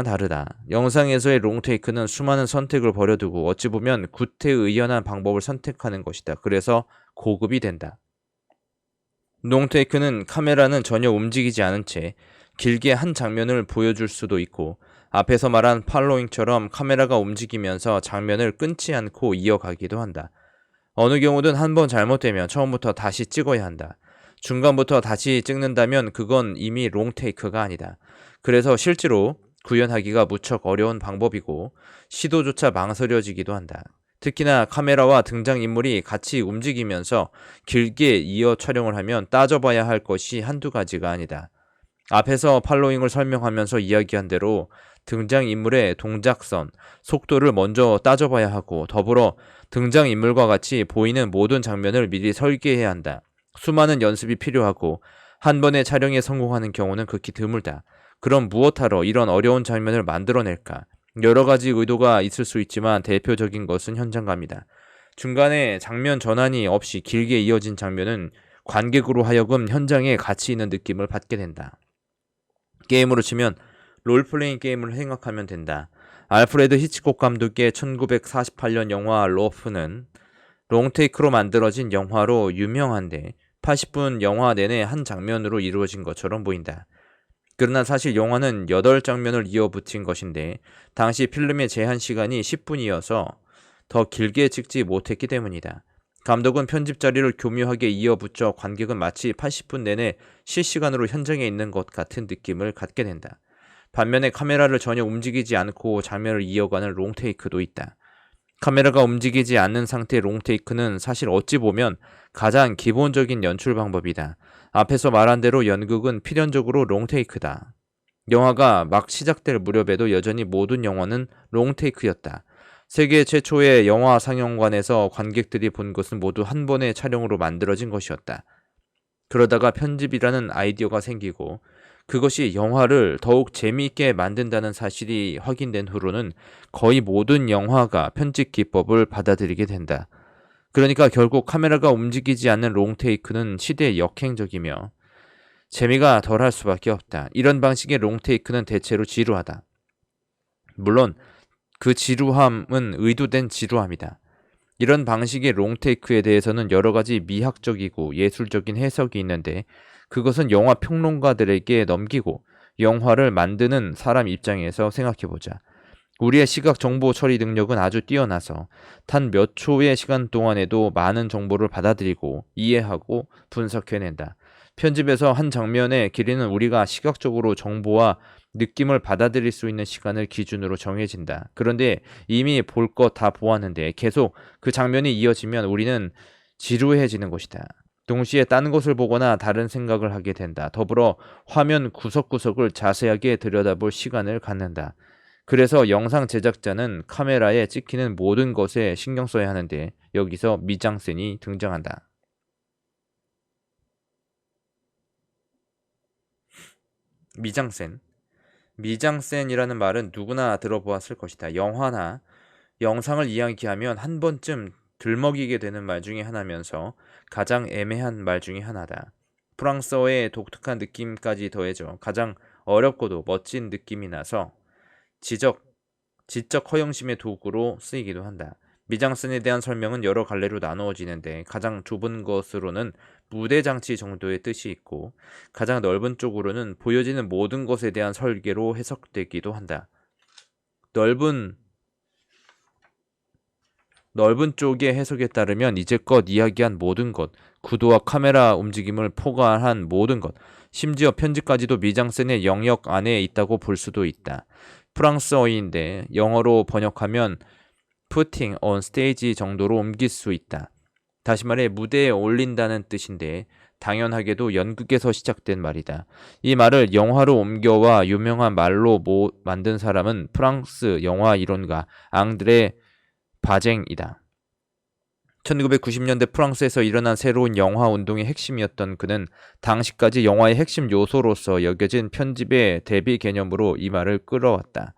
다르다. 영상에서의 롱테이크는 수많은 선택을 버려두고 어찌 보면 구태의연한 방법을 선택하는 것이다. 그래서 고급이 된다. 롱테이크는 카메라는 전혀 움직이지 않은 채 길게 한 장면을 보여줄 수도 있고 앞에서 말한 팔로잉처럼 카메라가 움직이면서 장면을 끊지 않고 이어가기도 한다. 어느 경우든 한번 잘못되면 처음부터 다시 찍어야 한다. 중간부터 다시 찍는다면 그건 이미 롱테이크가 아니다. 그래서 실제로 구현하기가 무척 어려운 방법이고 시도조차 망설여지기도 한다. 특히나 카메라와 등장인물이 같이 움직이면서 길게 이어 촬영을 하면 따져봐야 할 것이 한두 가지가 아니다. 앞에서 팔로잉을 설명하면서 이야기한 대로 등장인물의 동작선, 속도를 먼저 따져봐야 하고 더불어 등장인물과 같이 보이는 모든 장면을 미리 설계해야 한다. 수많은 연습이 필요하고 한 번의 촬영에 성공하는 경우는 극히 드물다. 그럼 무엇하러 이런 어려운 장면을 만들어낼까? 여러 가지 의도가 있을 수 있지만 대표적인 것은 현장감이다. 중간에 장면 전환이 없이 길게 이어진 장면은 관객으로 하여금 현장에 가치 있는 느낌을 받게 된다. 게임으로 치면 롤플레잉 게임을 생각하면 된다. 알프레드 히치콕 감독의 1948년 영화 로프는 롱테이크로 만들어진 영화로 유명한데 80분 영화 내내 한 장면으로 이루어진 것처럼 보인다. 그러나 사실 영화는 8장면을 이어붙인 것인데 당시 필름의 제한 시간이 10분이어서 더 길게 찍지 못했기 때문이다. 감독은 편집 자리를 교묘하게 이어붙여 관객은 마치 80분 내내 실시간으로 현장에 있는 것 같은 느낌을 갖게 된다. 반면에 카메라를 전혀 움직이지 않고 장면을 이어가는 롱테이크도 있다. 카메라가 움직이지 않는 상태의 롱테이크는 사실 어찌 보면 가장 기본적인 연출 방법이다. 앞에서 말한 대로 연극은 필연적으로 롱테이크다. 영화가 막 시작될 무렵에도 여전히 모든 영화는 롱테이크였다. 세계 최초의 영화 상영관에서 관객들이 본 것은 모두 한 번의 촬영으로 만들어진 것이었다. 그러다가 편집이라는 아이디어가 생기고 그것이 영화를 더욱 재미있게 만든다는 사실이 확인된 후로는 거의 모든 영화가 편집 기법을 받아들이게 된다. 그러니까 결국 카메라가 움직이지 않는 롱테이크는 시대의 역행적이며 재미가 덜할 수밖에 없다. 이런 방식의 롱테이크는 대체로 지루하다. 물론 그 지루함은 의도된 지루함이다. 이런 방식의 롱테이크에 대해서는 여러 가지 미학적이고 예술적인 해석이 있는데 그것은 영화 평론가들에게 넘기고 영화를 만드는 사람 입장에서 생각해보자. 우리의 시각 정보 처리 능력은 아주 뛰어나서 단 몇 초의 시간 동안에도 많은 정보를 받아들이고 이해하고 분석해낸다. 편집에서 한 장면의 길이는 우리가 시각적으로 정보와 느낌을 받아들일 수 있는 시간을 기준으로 정해진다. 그런데 이미 볼 것 다 보았는데 계속 그 장면이 이어지면 우리는 지루해지는 것이다. 동시에 딴 것을 보거나 다른 생각을 하게 된다. 더불어 화면 구석구석을 자세하게 들여다볼 시간을 갖는다. 그래서 영상 제작자는 카메라에 찍히는 모든 것에 신경 써야 하는데 여기서 미장센이 등장한다. 미장센. 미장센이라는 말은 누구나 들어보았을 것이다. 영화나 영상을 이야기하면 한 번쯤 들먹이게 되는 말 중에 하나면서 가장 애매한 말 중에 하나다. 프랑스어의 독특한 느낌까지 더해져 가장 어렵고도 멋진 느낌이 나서 지적 허영심의 도구로 쓰이기도 한다. 미장센에 대한 설명은 여러 갈래로 나누어지는데 가장 좁은 것으로는 무대 장치 정도의 뜻이 있고 가장 넓은 쪽으로는 보여지는 모든 것에 대한 설계로 해석되기도 한다. 넓은 쪽의 해석에 따르면 이제껏 이야기한 모든 것, 구도와 카메라 움직임을 포괄한 모든 것, 심지어 편집까지도 미장센의 영역 안에 있다고 볼 수도 있다. 프랑스어인데 영어로 번역하면 putting on stage 정도로 옮길 수 있다. 다시 말해 무대에 올린다는 뜻인데 당연하게도 연극에서 시작된 말이다. 이 말을 영화로 옮겨와 유명한 말로 만든 사람은 프랑스 영화 이론가 앙드레 바쟁이다. 1990년대 프랑스에서 일어난 새로운 영화 운동의 핵심이었던 그는 당시까지 영화의 핵심 요소로서 여겨진 편집의 대비 개념으로 이 말을 끌어왔다.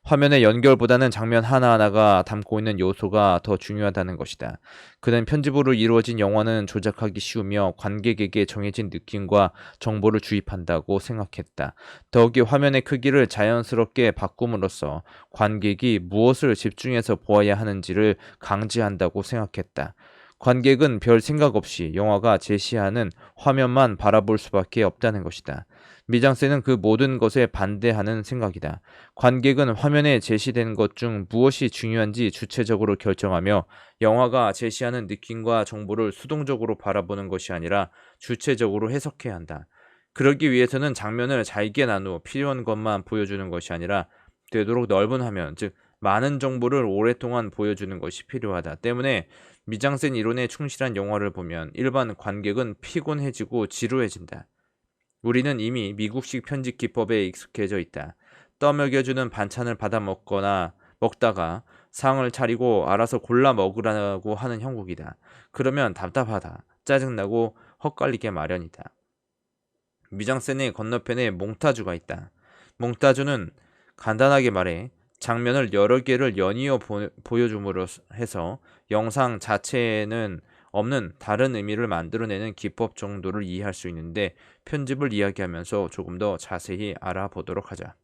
화면의 연결보다는 장면 하나하나가 담고 있는 요소가 더 중요하다는 것이다. 그는 편집으로 이루어진 영화는 조작하기 쉬우며 관객에게 정해진 느낌과 정보를 주입한다고 생각했다. 더욱이 화면의 크기를 자연스럽게 바꿈으로써 관객이 무엇을 집중해서 보아야 하는지를 강제한다고 생각했다. 관객은 별 생각 없이 영화가 제시하는 화면만 바라볼 수밖에 없다는 것이다. 미장센은 그 모든 것에 반대하는 생각이다. 관객은 화면에 제시된 것 중 무엇이 중요한지 주체적으로 결정하며 영화가 제시하는 느낌과 정보를 수동적으로 바라보는 것이 아니라 주체적으로 해석해야 한다. 그러기 위해서는 장면을 잘게 나누어 필요한 것만 보여주는 것이 아니라 되도록 넓은 화면, 즉 많은 정보를 오랫동안 보여주는 것이 필요하다. 때문에 미장센 이론에 충실한 영화를 보면 일반 관객은 피곤해지고 지루해진다. 우리는 이미 미국식 편집 기법에 익숙해져 있다. 떠먹여주는 반찬을 받아 먹다가 상을 차리고 알아서 골라 먹으라고 하는 형국이다. 그러면 답답하다, 짜증나고 헛갈리게 마련이다. 미장센의 건너편에 몽타주가 있다. 몽타주는 간단하게 말해 장면을 여러 개를 연이어 보여줌으로 해서 영상 자체에는 없는 다른 의미를 만들어내는 기법 정도를 이해할 수 있는데, 편집을 이야기하면서 조금 더 자세히 알아보도록 하자.